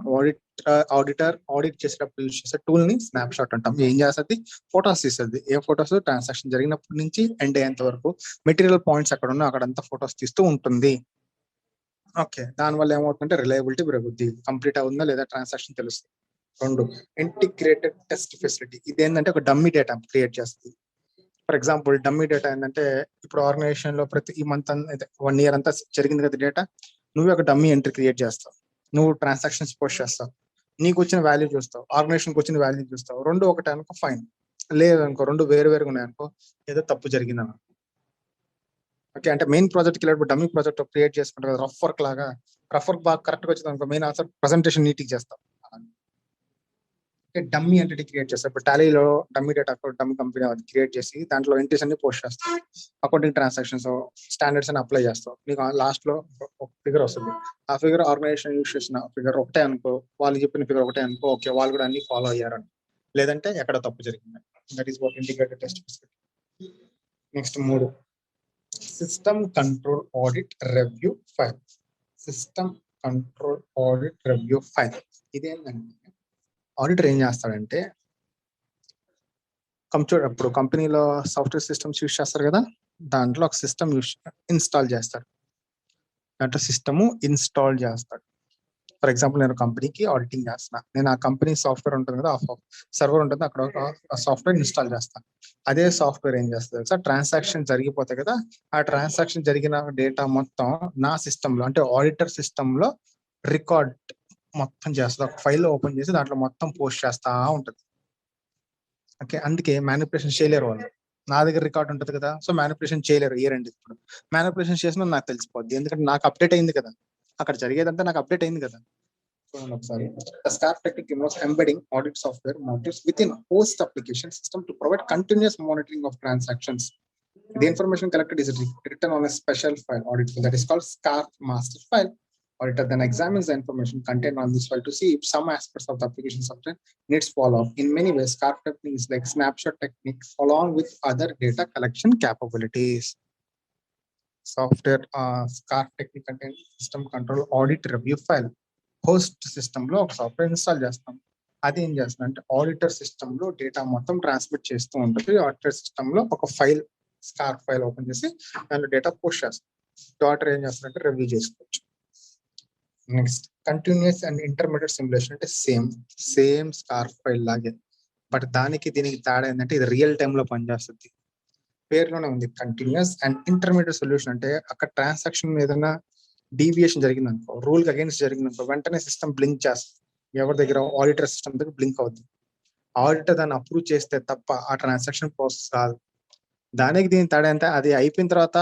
Audit చేసేటప్పుడు use చేసే tool ని snap shot అంటాం. ఏం చేస్తుంది? ఫోటోస్ తీస్తుంది. ఏ ఫోటోస్? ట్రాన్సాక్షన్ జరిగినప్పటి నుంచి ఎండ్ అయ్యేంత వరకు మెటీరియల్ పాయింట్స్ అక్కడ ఉన్న అక్కడంతా ఫోటోస్ తీస్తూ ఉంటుంది. ఓకే, దానివల్ల ఏమవుతుందంటే రిలయబిలిటీ పెరుగుద్ది, కంప్లీట్ అవుతుందా లేదా ట్రాన్సాక్షన్ తెలుస్తుంది. 2 ఇంటిగ్రేటెడ్ టెస్ట్ ఫెసిలిటీ. ఇది ఏంటంటే ఒక డమ్మీ డేటా క్రియేట్ చేస్తుంది. ఫర్ ఎగ్జాంపుల్ డమ్మీ డేటా ఏంటంటే ఇప్పుడు ఆర్గనైజేషన్ లో ప్రతి ఈ మంత్ 1 year అంతా జరిగింది కదా డేటా, నువ్వే ఒక డమ్మీ ఎంట్రీ క్రియేట్ చేస్తావు. నువ్వు ట్రాన్సాక్షన్స్ పోస్ట్ చేస్తావు, నీకు వచ్చిన వాల్యూ చూస్తావు, ఆర్గనైజేషన్కి వచ్చిన వాల్యూ చూస్తావు. 2 ఒకటే అనుకో ఫైన్, లేదనుకో 2 వేరుగా ఉన్నాయనుకో ఏదో తప్పు జరిగిందన్న. ఓకే, అంటే మెయిన్ ప్రాజెక్ట్కి వెళ్ళేటప్పుడు డమ్మీ ప్రాజెక్ట్ క్రియేట్ చేసుకుంటారు కదా, రఫ్ వర్క్ బాగా కరెక్ట్గా వచ్చింది అనుకో, మెయిన్ ఆన్సర్ ప్రెసెంటేషన్ నీట్గా చేస్తాం. డమ్మీ ఎంటిటీ క్రియేట్ చేస్తాం. ఇప్పుడు టాలీలో dummy data dummy company create చేసి దాంట్లో ఎంట్రీస్ అన్ని పోస్ట్ చేస్తాం. అకౌంటింగ్ ట్రాన్సాక్షన్స్ స్టాండర్డ్స్ అని అప్లై చేస్తాం. నీకు లాస్ట్ లో ఒక ఫిగర్ వస్తుంది. ఆ ఫిగర్ ఆర్గనైజేషన్ యూజ్ చేసిన ఫిగర్ ఒకటే అనుకో, వాళ్ళు చెప్పిన ఫిగర్ ఒకటే అనుకో, ఓకే వాళ్ళు కూడా అన్ని ఫాలో అయ్యారని, లేదంటే ఎక్కడ తప్పు జరిగింది. That is what integrated test facility. Next 3 system control audit review file. System control audit review file ఇదేంటంటే ఆడిటర్ ఏం చేస్తాడంటే కంప్యూటర్ ఇప్పుడు కంపెనీలో సాఫ్ట్వేర్ సిస్టమ్స్ యూస్ చేస్తారు కదా, దాంట్లో ఒక సిస్టమ్ ఇన్స్టాల్ చేస్తారు. దాంట్లో సిస్టమ్ ఇన్స్టాల్ చేస్తాడు. ఫర్ ఎగ్జాంపుల్ నేను కంపెనీకి ఆడిటింగ్ చేస్తున్నా, నేను ఆ కంపెనీ సాఫ్ట్వేర్ ఉంటుంది కదా, ఆ సర్వర్ ఉంటుంది, అక్కడ ఒక సాఫ్ట్వేర్ ఇన్స్టాల్ చేస్తాను. అదే సాఫ్ట్వేర్ ఏం చేస్తుంది సార్, ట్రాన్సాక్షన్ జరిగిపోతాయి కదా, ఆ ట్రాన్సాక్షన్ జరిగిన డేటా మొత్తం నా సిస్టంలో అంటే ఆడిటర్ సిస్టంలో రికార్డ్ మొత్తం చేస్తుంది. ఒక ఫైల్ ఓపెన్ చేసి దాంట్లో మొత్తం పోస్ట్ చేస్తా ఉంటుంది. ఓకే, అందుకే మ్యానిపులేషన్ చేయలేరు వాళ్ళు. నా దగ్గర రికార్డ్ ఉంటుంది కదా, సో మ్యానిపులేషన్ చేయలేరు. ఇయరండి ఇప్పుడు మ్యానిపులేషన్ చేసిన నాకు తెలిసిపోద్ది, ఎందుకంటే నాకు అప్డేట్ అయింది కదా, అక్కడ జరిగేదంతా నాకు అప్డేట్ అయింది కదా. ఒకసారి the SCARF technique involves embedding audit software modules within host application system to provide continuous monitoring of transactions. The information collected is written on a special file, audit file, that is called SCARF master file. Auditor then examines the information contained on this file to see if some aspects of the application software needs follow-up. In many ways, SCARF technique is like snapshot technique along with other data collection capabilities. Software SCARF technique contains system control audit review file. Host system లో ఒక software install చేస్తాం. అది ఏం చేస్తుంది అంటే auditor system లో data మొత్తం transmit చేస్తూ ఉంటుంది. ఆడిటర్ సిస్టమ్ లో ఒక ఫైల్ స్కార్ఫ్ ఫైల్ ఓపెన్ చేసి దాంట్లో డేటా పోస్ట్ చేస్తాం. ఆడిటర్ ఏం చేస్తుందంటే రివ్యూ చేసుకోవచ్చు. Next continuous and intermediate simulation అంటే సేమ్ స్కార్ఫ్ ఫైల్ లాగే, బట్ దానికి దీనికి తేడా ఏంటంటే ఇది రియల్ టైమ్ లో పనిచేస్తుంది. పేరులోనే ఉంది కంటిన్యూస్ అండ్ ఇంటర్మీడియట్ సొల్యూషన్. అంటే అక్కడ ట్రాన్సాక్షన్ ఏదైనా డీవియేషన్ జరిగింది అనుకో, రూల్ అగేన్స్ట్ జరిగింది అనుకో, వెంటనే సిస్టమ్ బ్లింక్ చేస్తుంది. ఎవరి దగ్గర ఆడిటర్ సిస్టమ్ దగ్గర బ్లింక్ అవుతుంది. ఆడిటర్ దాన్ని అప్రూవ్ చేస్తే తప్ప ఆ ట్రాన్సాక్షన్ ప్రాసెస్ కాదు. దానికి దీని తేడా అంటే అది అయిపోయిన తర్వాత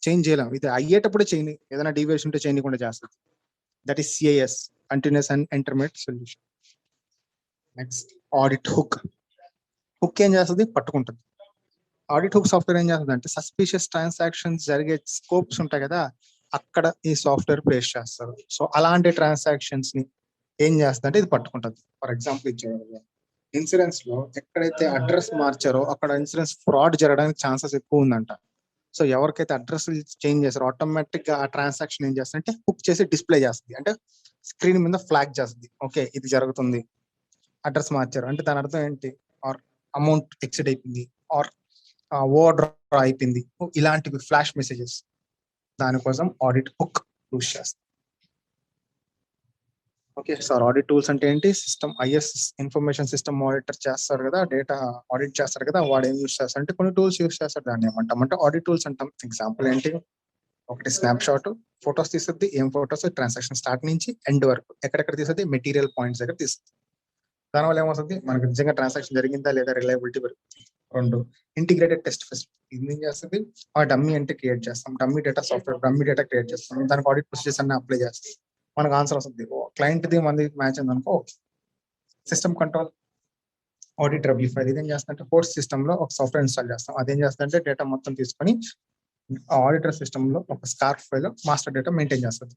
చేంజ్ చేయలేం, ఇది అయ్యేటప్పుడు చేయని ఏదైనా డీవియేషన్ ఉంటే చేయకుండా చేస్తుంది. That is CIS, continuous and intermediate solution. Next audit hook. Hook ఏం చేస్తుంది, పట్టుకుంటుంది. ఆడిట్ హుక్ సాఫ్ట్వేర్ ఏం చేస్తుంది అంటే సస్పిషియస్ ట్రాన్సాక్షన్స్ జరిగే స్కోప్స్ ఉంటాయి కదా, అక్కడ ఈ సాఫ్ట్వేర్ ప్లేస్ చేస్తారు. సో అలాంటి ట్రాన్సాక్షన్స్ ని ఏం చేస్తుందంటే ఇది పట్టుకుంటుంది. ఫర్ ఎగ్జాంపుల్ ఇచ్చేవాళ్ళు ఇన్సూరెన్స్ లో ఎక్కడైతే అడ్రస్ మార్చారో అక్కడ ఇన్సూరెన్స్ ఫ్రాడ్ జరగడానికి ఛాన్సెస్ ఎక్కువ ఉందంట. సో ఎవరికైతే అడ్రస్ చేంజ్ చేస్తారో ఆటోమేటిక్ గా ఆ ట్రాన్సాక్షన్ ఏం చేస్తుందంటే హుక్ చేసి డిస్ప్లే చేస్తుంది, అంటే స్క్రీన్ మీద ఫ్లాగ్ చేస్తుంది. ఓకే, ఇది జరుగుతుంది, అడ్రస్ మార్చారు అంటే దాని అర్థం ఏంటి, ఆర్ అమౌంట్ ఎక్సిడ్ అయిపోయింది, ఆర్ ఓవర్ డ్రా అయిపోయింది, ఇలాంటివి ఫ్లాష్ మెసేజెస్. దానికోసం ఆడిట్ హుక్ యూస్ చేస్తాం. ఓకే సార్, ఆడిట్ టూల్స్ అంటే ఏంటి, system is information system auditor చేస్తారు కదా, డేటా ఆడిట్ చేస్తారు కదా, వాడు ఏం యూస్ చేస్తారు అంటే కొన్ని టూల్స్ యూస్ చేస్తారు. దాన్ని ఏమంటాం అంటే ఆడిట్ టూల్స్ అంటాం. ఎగ్జాంపుల్ ఏంటి, ఒకటి స్నాప్ షాట్ ఫొటోస్ తీస్తుంది. ఏం ఫొటోస్, ట్రాన్సాక్షన్ స్టార్ట్ నుంచి ఎండ్ వరకు ఎక్కడెక్కడ తీస్తుంది, మెటీరియల్ పాయింట్స్ దగ్గర తీస్తుంది. దానివల్ల ఏమవుతుంది, మనకు నిజంగా ట్రాన్సాక్షన్ జరిగిందా లేదా రిలయబిలిటీ పెరుగుతుంది. రెండు, ఇంటిగ్రేటెడ్ టెస్ట్ ఫెసిలిటీ. ఇది ఏం చేస్తుంది, ఆ డమ్మీ అంటే క్రియేట్ చేస్తాం, dummy data software dummy data create చేస్తాం, దానికి ఆడిట్ ప్రొసీజర్స్ అన్ని అప్లై చేస్తాం, మనకు ఆన్సర్ వస్తుంది. క్లయింట్ ది మంది మ్యాచ్ అయిందనుకో. System control audit review file ఇదేం చేస్తుందంటే హోస్ట్ సిస్టమ్ లో ఒక సాఫ్ట్వేర్ ఇన్స్టాల్ చేస్తాం. అదేం చేస్తుందంటే డేటా మొత్తం తీసుకొని ఆడిటర్ సిస్టమ్ లో ఒక SCARF file master data maintain చేస్తుంది.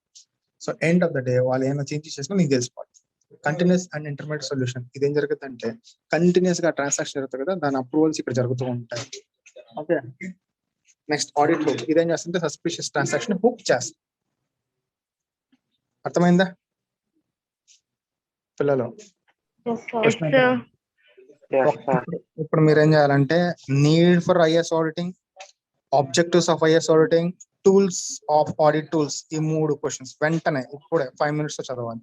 So end of the day వాళ్ళు ఏమైనా చేంజ్ చేసినా నీకు తెలిసిపోతుంది. కంటిన్యూస్ అండ్ ఇంటర్మీడియట్ సొల్యూషన్ ఇదేం జరుగుతుంది అంటే కంటిన్యూస్ గా ట్రాన్సాక్షన్ జరుగుతుంది కదా, దాని అప్రూవల్స్ ఇక్కడ జరుగుతూ ఉంటాయి. ఓకే, నెక్స్ట్ ఆడిట్ హుక్ ఇదేం చేస్తుంటే సస్పిషియస్ ట్రాన్సాక్షన్ హుక్ చేస్తుంది. అర్థమైందా పిల్లలు? ఇప్పుడు మీరు ఏం చేయాలంటే need for IS auditing, objectives of IS auditing, tools of audit tools, ఈ 3 క్వశ్చన్స్ వెంటనే ఇప్పుడే 5 minutes లో చదవాలి.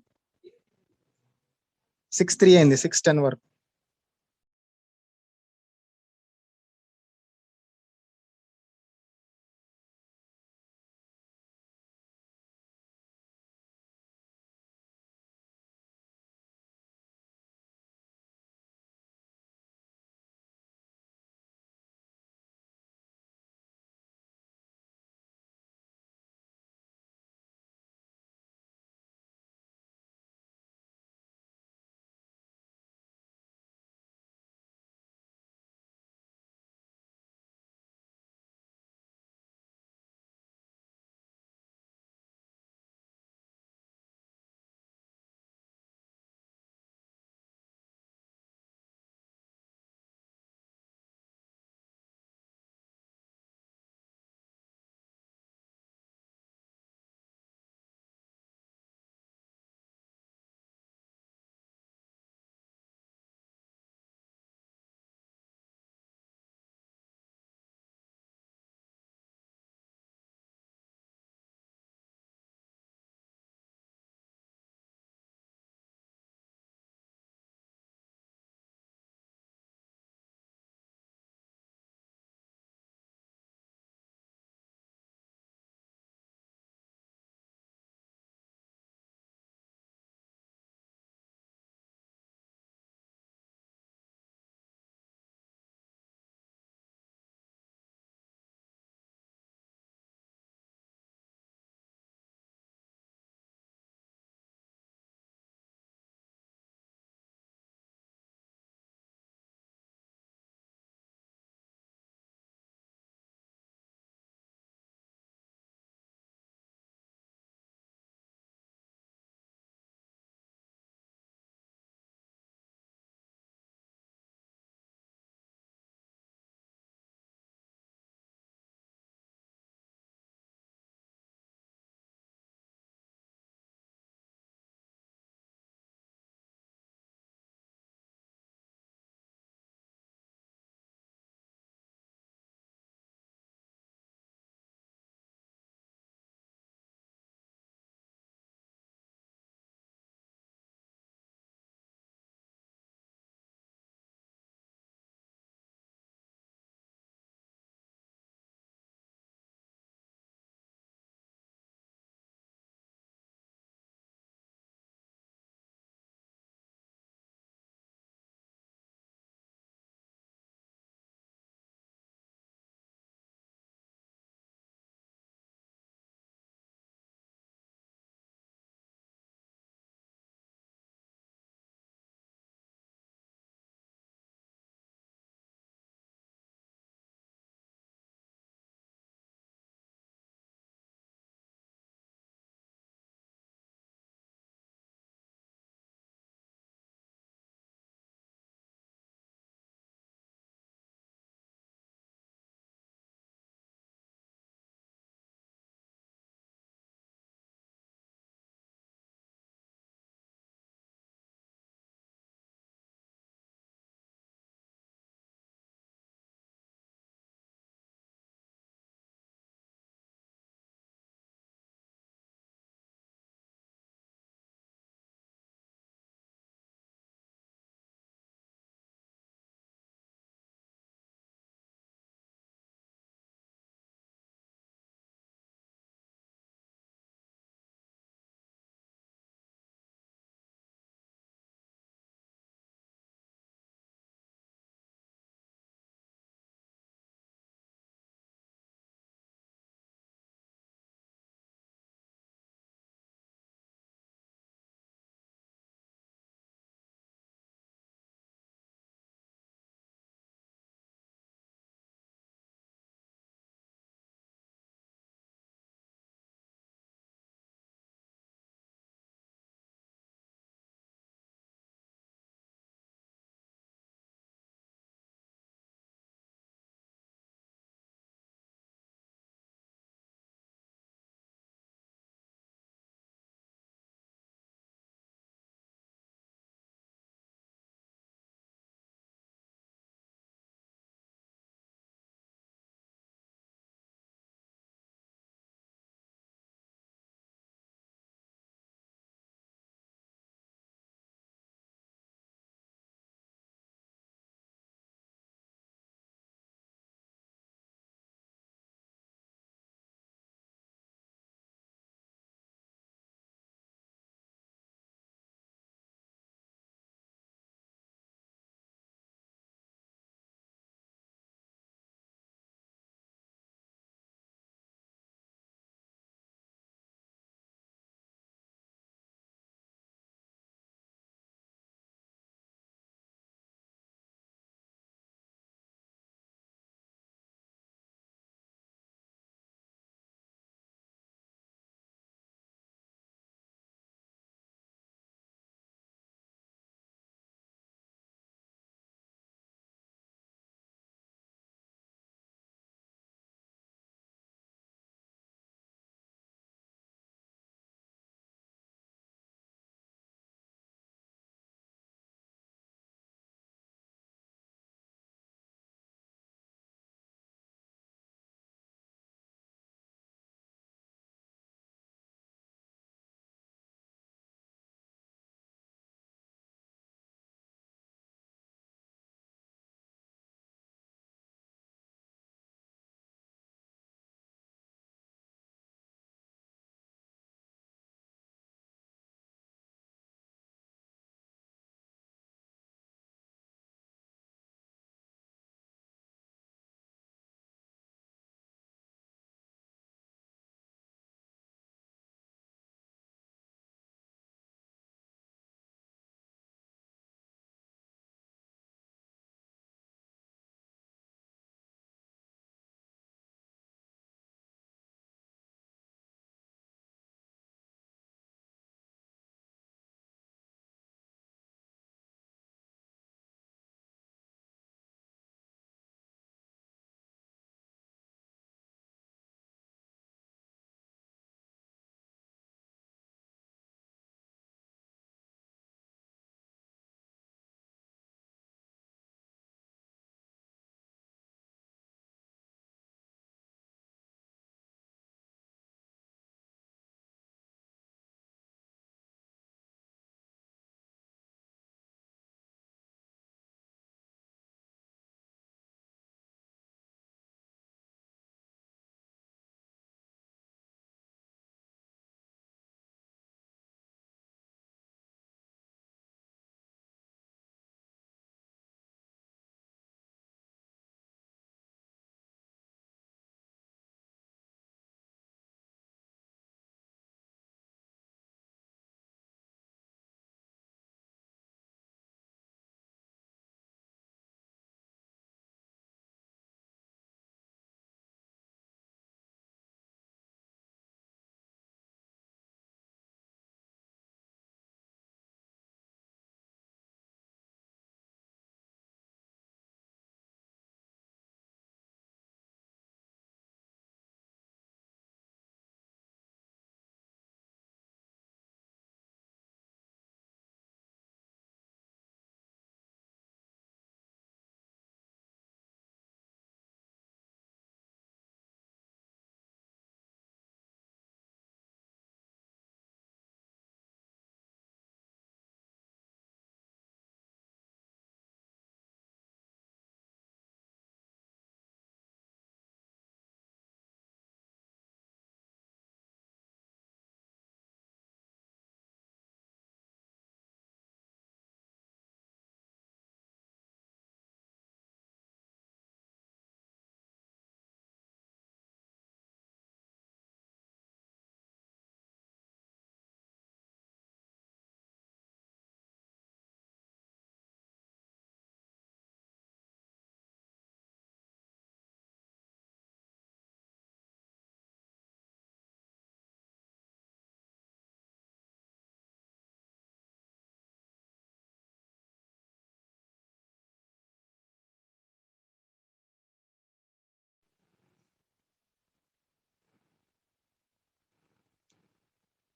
6:03 అయింది, 6:10 వరకు.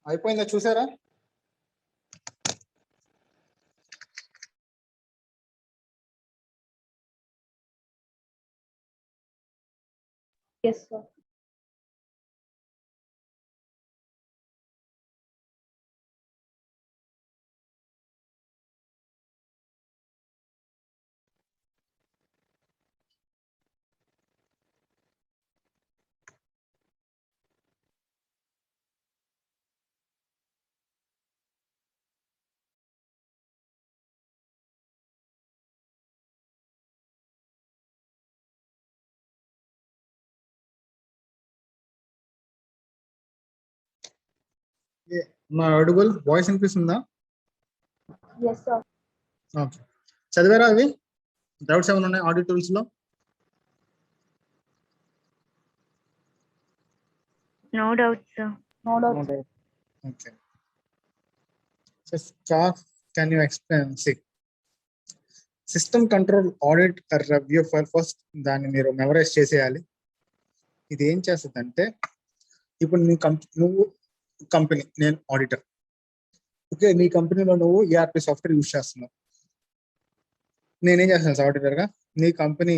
అయిపోయిందా చూసారా?
Yes, sir.
నా అడుగుల్ వాయిస్ వినిపిస్తుందా?
Yes, sir.
ఓకే, చదివారా అవి? డౌట్స్ ఏమైనా ఉన్నాయి ఆడిట్ టూల్స్ లో?
No doubts, sir.
No doubt.
Okay. Can you explain? See, system control audit review for first దాన్ని మీరు మెమరైజ్ చేసేయాలి. ఇది ఏం చేస్తుందంటే, ఇప్పుడు నువ్వు కంపెనీ, నేను ఆడిటర్. ఓకే, నీ కంపెనీలో నువ్వు ERP సాఫ్ట్వేర్ యూజ్ చేస్తున్నావు. నేనేం చేస్తాను ఆడిటర్ గా, నీ కంపెనీ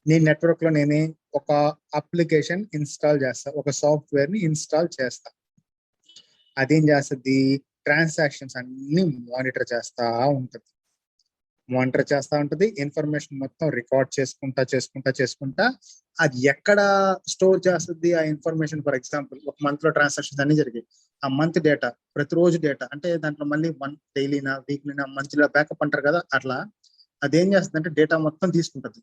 నీ నెట్వర్క్ లో నేనే ఒక అప్లికేషన్ ఇన్స్టాల్ చేస్తా, ఒక సాఫ్ట్వేర్ ని ఇన్స్టాల్ చేస్తా. అదేం చేస్తుంది, ట్రాన్సాక్షన్స్ అన్ని మానిటర్ చేస్తా ఉంటుంది. ఇన్ఫర్మేషన్ మొత్తం రికార్డ్ చేసుకుంటా అది ఎక్కడ స్టోర్ చేస్తుంది ఆ ఇన్ఫర్మేషన్. ఫర్ ఎగ్జాంపుల్, ఒక మంత్ లో ట్రాన్సాక్షన్స్ అన్ని జరిగాయి, ఆ మంత్ డేటా, ప్రతిరోజు డేటా, అంటే దాంట్లో మళ్ళీ డైలీనా, వీక్లీనా, మంత్లీనా బ్యాకప్ అంటారు కదా, అట్లా అదేం చేస్తుంది అంటే డేటా మొత్తం తీసుకుంటుంది.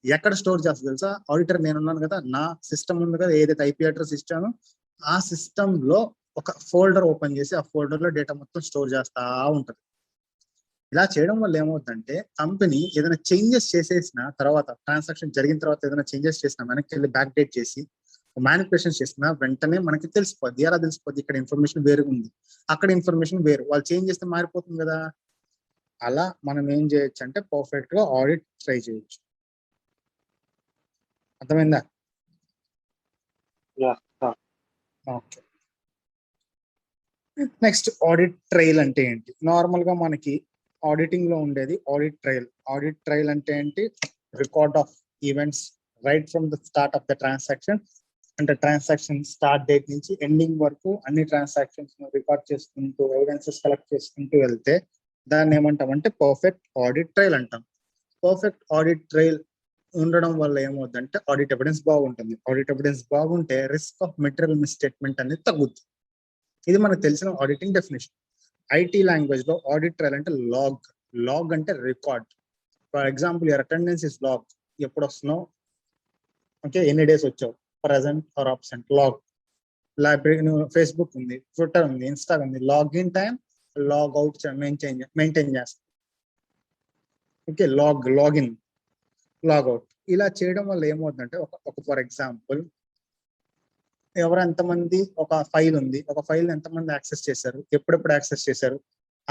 ఎక్కడ స్టోర్ చేస్తుంది తెలుసా? ఆడిటర్ నేనున్నాను కదా, నా సిస్టమ్ ఉంది కదా, ఏదైతే IP అడ్రస్ ఇచ్చానో ఆ సిస్టమ్ లో ఒక ఫోల్డర్ ఓపెన్ చేసి ఆ ఫోల్డర్ లో డేటా మొత్తం స్టోర్ చేస్తా ఉంటుంది. ఇలా చేయడం వల్ల ఏమవుతుందంటే, కంపెనీ ఏదైనా చేంజెస్ చేసేసిన తర్వాత, ట్రాన్సాక్షన్ జరిగిన తర్వాత ఏదైనా చేంజెస్ చేసినా, వెనక్కి వెళ్ళి బ్యాక్ డేట్ చేసి మ్యానిపులేషన్ చేసినా వెంటనే మనకి తెలిసిపోద్ది. ఎలా తెలిసిపోద్ది? ఇక్కడ ఇన్ఫర్మేషన్ వేరుగా ఉంది, అక్కడ ఇన్ఫర్మేషన్ వేరు, వాళ్ళు చేంజ్ చేస్తే మారిపోతుంది కదా. అలా మనం ఏం చేయొచ్చు అంటే పర్ఫెక్ట్ గా ఆడిట్ ట్రై చేయొచ్చు. అర్థమైందా? ఓకే. నెక్స్ట్, ఆడిట్ ట్రయల్ అంటే ఏంటి? నార్మల్ గా మనకి ఆడిటింగ్ లో ఉండేది ఆడిట్ ట్రయల్ అంటే ఏంటి? Record of events right from the start of the transaction, అంటే ట్రాన్సాక్షన్ స్టార్ట్ డేట్ నుంచి ఎండింగ్ వరకు అన్ని ట్రాన్సాక్షన్స్ రికార్డ్ చేసుకుంటూ, ఎవిడెన్సెస్ కలెక్ట్ చేసుకుంటూ వెళ్తే దాన్ని ఏమంటామంటే పర్ఫెక్ట్ ఆడిట్ ట్రయల్ అంటాం. పర్ఫెక్ట్ ఆడిట్ ట్రయల్ ఉండడం వల్ల ఏమవుతుందంటే ఆడిట్ ఎవిడెన్స్ బాగుంటుంది. ఆడిట్ ఎవిడెన్స్ బాగుంటే రిస్క్ ఆఫ్ మెటీరియల్ మిస్స్టేట్మెంట్ అనేది తగ్గుతుంది. ఇది మనకు తెలిసిన ఆడిటింగ్ డెఫినేషన్. IT లాంగ్వేజ్ లో ఆడిట్ ట్రయల్ అంటే లాగ్ అంటే record. For example, your attendance is log. ఎప్పుడు వస్తున్నావు, ఓకే, ఎన్ని డేస్ వచ్చావు, present or absent, log. Library, Facebook ఉంది, ట్విట్టర్ ఉంది, ఇన్స్టా ఉంది, login time, log out maintain చేస్తాం. Okay, login, logout. ఇలా చేయడం వల్ల ఏమవుతుందంటే, ఒక ఫర్ ఎగ్జాంపుల్, ఎంతమంది, ఒక ఫైల్ ఉంది, ఒక ఫైల్ ఎంతమంది యాక్సెస్ చేశారు, ఎప్పుడెప్పుడు యాక్సెస్ చేశారు,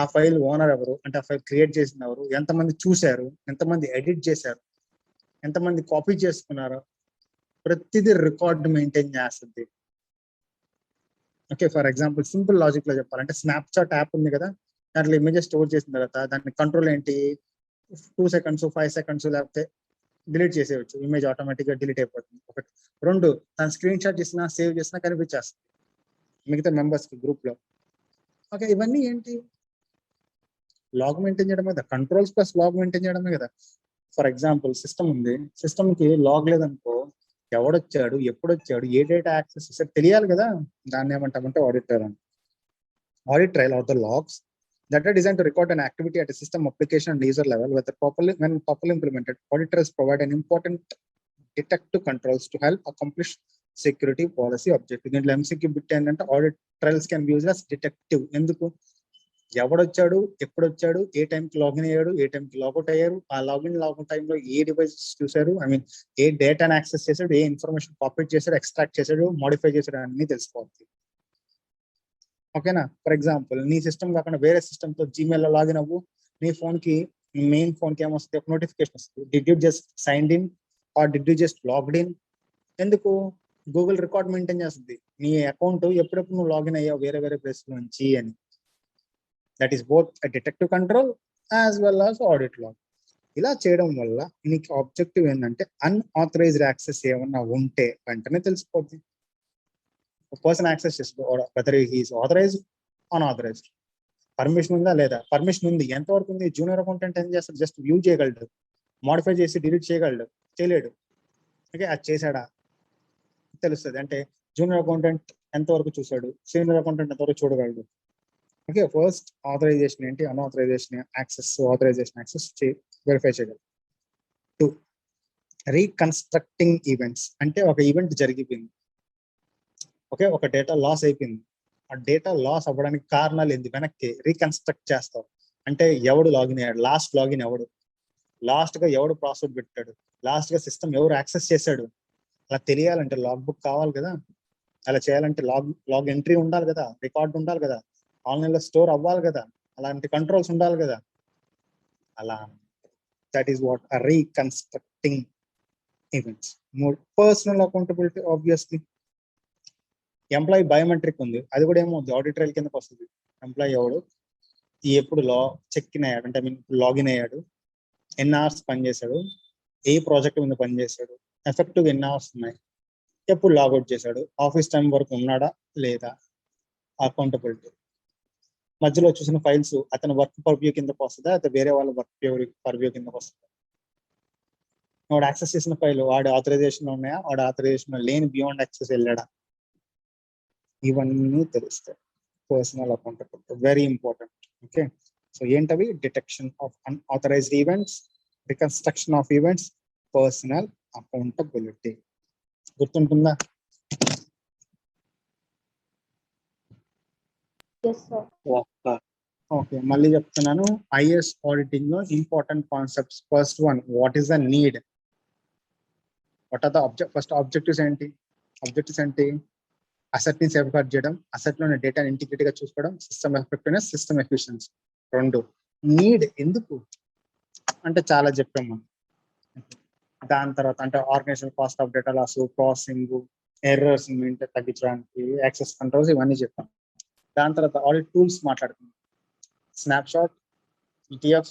ఆ ఫైల్ ఓనర్ ఎవరు, అంటే ఆ ఫైల్ క్రియేట్ చేసిన ఎవరు, ఎంతమంది చూశారు, ఎంతమంది ఎడిట్ చేశారు, ఎంతమంది కాపీ చేసుకున్నారు, ప్రతిదీ రికార్డ్ మెయింటైన్ చేస్తుంది. Okay, for example simple logic లో చెప్పాలంటే, స్నాప్చాట్ యాప్ ఉంది కదా, దాంట్లో ఇమేజెస్ స్టోర్ చేసిన తర్వాత దాని కంట్రోల్ ఏంటి? 2 seconds 5 seconds లేకపోతే డిలీట్ చేసేయచ్చు, ఇమేజ్ ఆటోమేటిక్ గా డిలీట్ అయిపోతుంది. ఒకటి. 2, తను స్క్రీన్ షాట్ చేసినా, సేవ్ చేసినా కనిపించేస్తుంది మిగతా మెంబర్స్ కి గ్రూప్ లో. ఓకే, ఇవన్నీ ఏంటి? లాగ్ మెయింటైన్ చేయడమే కదా, కంట్రోల్స్ ప్లస్ లాగ్ మెయింటైన్ చేయడమే కదా. ఫర్ ఎగ్జాంపుల్, సిస్టమ్ ఉంది, సిస్టమ్ కి లాగ్ లేదనుకో, ఎవడొచ్చాడు, ఎప్పుడు వచ్చాడు, ఏ డేటా యాక్సెస్ చేశాడు తెలియాలి కదా. దాన్ని ఏమంటామంటే ఆడిట్ ట్రయల్ అని. Audit trail are the logs that are designed to record an activity at a system, application, and user level. When properly implemented, auditors provide an important detective controls to help accomplish security policy objective. దీంట్లో MCQ bit ఏంటంటే, audit trials can be used as detective. ఎందుకు? ఎవడొచ్చాడు, ఎప్పుడు వచ్చాడు, ఏ టైంకి login అయ్యాడు, ఏ టైంకి logout అయ్యారు, ఆ లాగిన్ టైంలో ఏ డివైసెస్ చూశారు, ఏ డేటాను యాక్సెస్ చేశాడు, ఏ ఇన్ఫర్మేషన్ కాపీ చేశాడు, ఎక్స్ట్రాక్ట్ చేశాడు, మోడిఫై చేశాడు, అన్ని తెలిసిపోతుంది. ఓకేనా? ఫర్ ఎగ్జాంపుల్, నీ సిస్టమ్ కాకుండా వేరే సిస్టమ్ తో జీమెయిల్ లో లాగిన్ అవ్వు, నీ ఫోన్ కి, మెయిన్ ఫోన్ కి ఏమొస్తుంది, ఒక నోటిఫికేషన్ వస్తుంది, did you just signed in or did you just logged in. ఎందుకు? గూగుల్ రికార్డ్ మెయింటైన్ చేస్తుంది నీ అకౌంట్ ఎప్పుడెప్పుడు నువ్వు లాగిన్ అయ్యావు వేరే వేరే ప్లేస్ నుంచి అని. That is both detective control as well as audit log. ఇలా చేయడం వల్ల నీకు ఆబ్జెక్టివ్ ఏంటంటే అన్ఆథరైజ్డ్ యాక్సెస్ ఏమన్నా ఉంటే వెంటనే తెలిసిపోద్ది. పర్సన్ యాక్సెస్ చేసుకోవడం whether he's authorised unauthorised, permission ఉందా లేదా. పర్మిషన్ ఉంది, ఎంతవరకు ఉంది. జూనియర్ అకౌంటెంట్ ఏం చేస్తాడు, జస్ట్ వ్యూ చేయగలడు, మోడిఫై చేసి డిలీట్ చేయగలడు, చేయలేడు. ఓకే, అది చేశాడా తెలుస్తుంది. అంటే జూనియర్ అకౌంటెంట్ ఎంతవరకు చూశాడు, సీనియర్ అకౌంటెంట్ ఎంతవరకు చూడగలడు. ఓకే, ఫస్ట్ ఆథరైజేషన్ ఏంటి, అన్ఆథరైజేషన్ యాక్సెస్, ఆథరైజేషన్ యాక్సెస్ వెరిఫై చేయగలరు. 2 రీకన్స్ట్రక్టింగ్ ఈవెంట్స్, అంటే ఒక ఈవెంట్ జరిగిపోయింది, ఓకే, ఒక డేటా లాస్ అయిపోయింది. ఆ డేటా లాస్ అవ్వడానికి కారణాలు ఏంటి, వెనక్కి రీకన్స్ట్రక్ట్ చేస్తావు. అంటే ఎవడు లాగిన్ అయ్యాడు, లాస్ట్ లాగిన్ ఎవడు, లాస్ట్ గా ఎవడు పాస్వర్డ్ పెట్టాడు, లాస్ట్ గా సిస్టమ్ ఎవరు యాక్సెస్ చేశాడు, అలా తెలియాలంటే లాగ్ బుక్ కావాలి కదా. అలా చేయాలంటే లాగ్ ఎంట్రీ ఉండాలి కదా, రికార్డ్ ఉండాలి కదా, ఆన్లైన్ లో స్టోర్ అవ్వాలి కదా, అలాంటి కంట్రోల్స్ ఉండాలి కదా. అలా that is what reconstructing events. Personal accountability, obviously employee biometric ఉంది, అది కూడా ఏమో ఆడిట్ ట్రైల్ కిందకి వస్తుంది. ఎంప్లాయీ ఎవడు ఎప్పుడు చెక్ ఇన్ అయ్యాడు, అంటే ఐ మీన్ లాగిన్ అయ్యాడు, ఎన్ని అవర్స్ పనిచేశాడు, ఏ ప్రాజెక్ట్ మీద పనిచేశాడు, ఎఫెక్టివ్ ఎన్ని అవర్స్ ఉన్నాయి, ఎప్పుడు లాగౌట్ చేశాడు, ఆఫీస్ టైం వరకు ఉన్నాడా లేదా. అకౌంటబిలిటీ మధ్యలో చూసిన ఫైల్స్ అతని వర్క్ పర్వ్యూ కిందకి వస్తుందా, అయితే వేరే వాళ్ళ వర్క్ పర్వ్యూ కిందకి వస్తుందా. వాడు యాక్సెస్ చేసిన ఫైల్ వాడి ఆథరైజేషన్ ఉన్నాయా, వాడు ఆథరైజేషన్ లేని బియాండ్ యాక్సెస్ వెళ్ళాడా, ఇవన్నీ తెలుస్తాయి. Personal accountability very important. Okay, so ఏంటవి, detection of unauthorized events, reconstruction of events, personal accountability. గుర్తుంటుందా?
Yes, sir.
ఓకే, మళ్ళీ చెప్తున్నాను. ఐఎస్ ఆడిటింగ్ లో important concepts. First one, what is the need, what are the first objectives ఏంటి. Objectives ఏంటి, asset ని safeguard చేయడం, asset లోని డేటాని ఇంటిగ్రిటీ గా చూసుకోవడం, system effectiveness, system efficiency. 2 need ఎందుకు అంటే చాలా చెప్పాం మనం. దాని తర్వాత అంటే organisation cost of data loss, processing, errors తగ్గించడానికి, యాక్సెస్ కంట్రోల్స్, ఇవన్నీ చెప్పాం. దాని తర్వాత ఆడిట్ టూల్స్ మాట్లాడుతున్నాం, snapshot, ETF,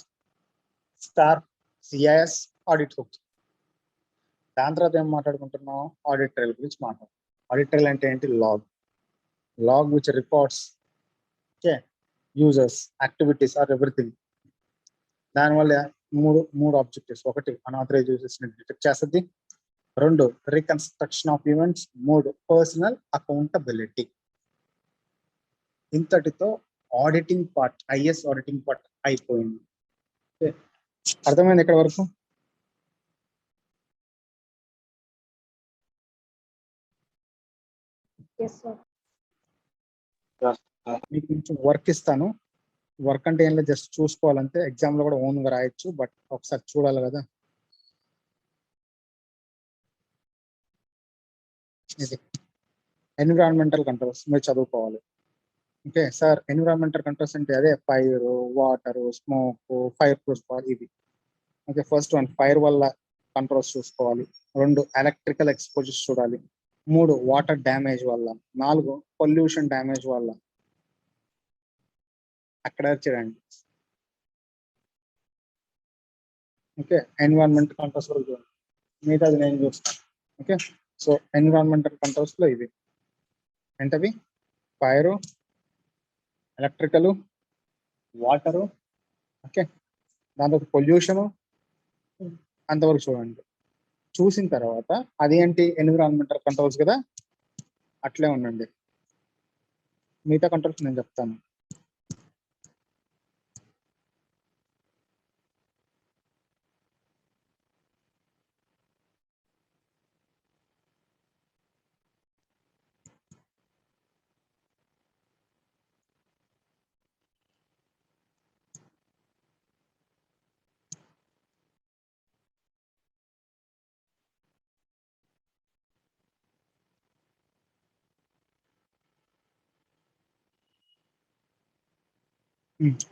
star, CIS, audit hook. దాని తర్వాత ఏం మాట్లాడుకుంటున్నాం, ఆడిట్ ట్రైల్ గురించి మాట్లాడుతున్నాం. ఆడిట్ ట్రైల్ అంటే ఏంటి, log which records okay users, activities or everything. దానివల్ల మూడు ఆబ్జెక్టివ్స్. 1 అన్ఆథరైజ్ యూజర్స్ ని డిటెక్ట్ చేస్తుంది, 2 reconstruction of events, 3 personal accountability. ఇంతటితో auditing part, IS auditing part అయిపోయింది. అర్థమైంది ఇక్కడ వరకు?
Yes, sir.
మీకు కొంచెం వర్క్ ఇస్తాను. వర్క్ అంటే ఏం లేదు, జస్ట్ చూసుకోవాలంటే. ఎగ్జామ్ లో కూడా ఓన్ గా రాయొచ్చు, బట్ ఒకసారి చూడాలి కదా. ఇది ఎన్విరాన్మెంటల్ కంట్రోల్స్ మీరు చదువుకోవాలి. ఓకే సార్, ఎన్విరాన్మెంటల్ కంట్రోల్స్ అంటే అదే fire, water, smoke, fire proof ఇవి. ఓకే, ఫస్ట్ వన్ ఫైర్ వల్ల కంట్రోల్స్ చూసుకోవాలి, 2 ఎలక్ట్రికల్ ఎక్స్పోజర్స్ చూడాలి, 3 వాటర్ డ్యామేజ్ వల్ల, 4 పొల్యూషన్ డ్యామేజ్ వల్ల. అక్కడ చూడండి. ఓకే, ఎన్విరాన్మెంటల్ కంట్రోల్స్ కూడా చూడండి, మిగతాది నేను చూస్తాను. ఓకే, సో ఎన్విరాన్మెంటల్ కంట్రోల్స్ లో ఇవి ఏంటవి, ఫైరు, ఎలక్ట్రికల్, వాటరు, ఓకే, దాంతో పొల్యూషను, అంతవరకు చూడండి. చూసిన తర్వాత అదేంటి ఎన్విరాన్మెంటల్ కంట్రోల్స్ కదా, అట్లే ఉండండి. మిగతా కంట్రోల్స్ నేను చెప్తాను.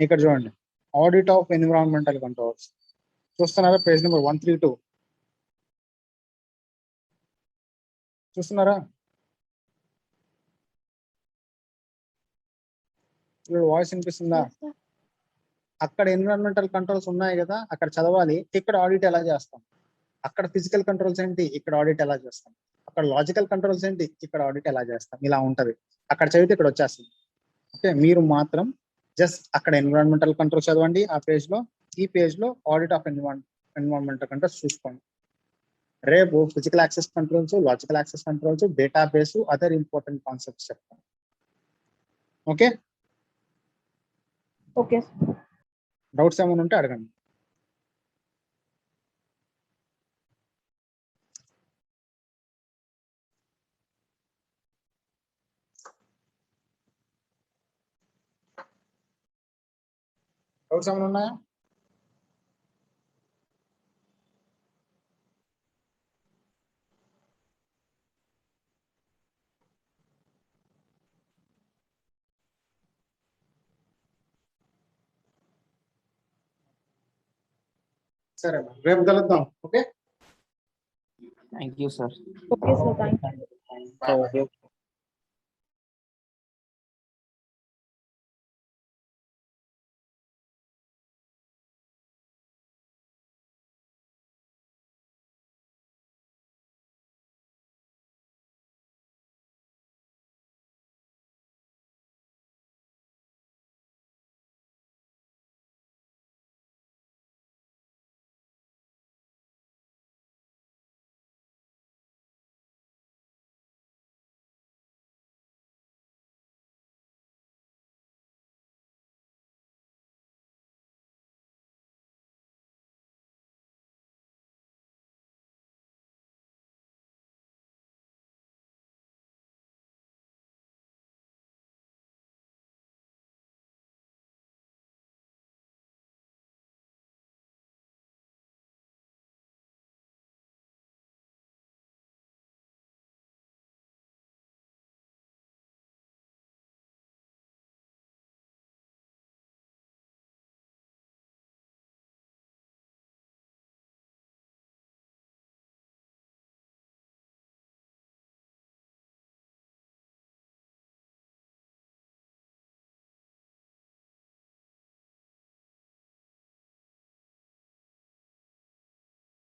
ఇక్కడ చూడండి, ఆడిట్ ఆఫ్ ఎన్విరాన్మెంటల్ కంట్రోల్స్ చూస్తున్నారా, పేజ్ నెంబర్ 132. చూస్తున్నారా? ఇప్పుడు వాయిస్ వినిపిస్తుందా?
Yes, sir.
అక్కడ ఎన్విరాన్మెంటల్ కంట్రోల్స్ ఉన్నాయి కదా, అక్కడ చదవాలి. ఇక్కడ ఆడిట్ ఎలా చేస్తాం? అక్కడ ఫిజికల్ కంట్రోల్స్ ఏంటి, ఇక్కడ ఆడిట్ ఎలా చేస్తాం? అక్కడ లాజికల్ కంట్రోల్స్ ఏంటి, ఇక్కడ ఆడిట్ ఎలా చేస్తాం? ఇలా ఉంటది. అక్కడ చదివితే ఇక్కడ వచ్చేస్తుంది. ఓకే, మీరు మాత్రం జస్ట్ అక్కడ ఎన్విరాన్మెంటల్ కంట్రోల్ చదవండి ఆ పేజ్ లో, ఈ పేజ్ లో ఆడిట్ ఆఫ్ ఎన్విరాన్మెంటల్ కంట్రోల్స్ చూసుకోండి. రేపు physical access controls, logical access controls, database, other important concepts చెప్తాను. Okay,
Okay, sir.
డౌట్స్ ఏమైనా ఉంటే అడగండి. డౌట్స్ ఏమైనా ఉన్నాయా? సరే, రేపు కలుద్దాం. Okay,
Thank you, sir.
Okay, sir. Thank you.
Bye.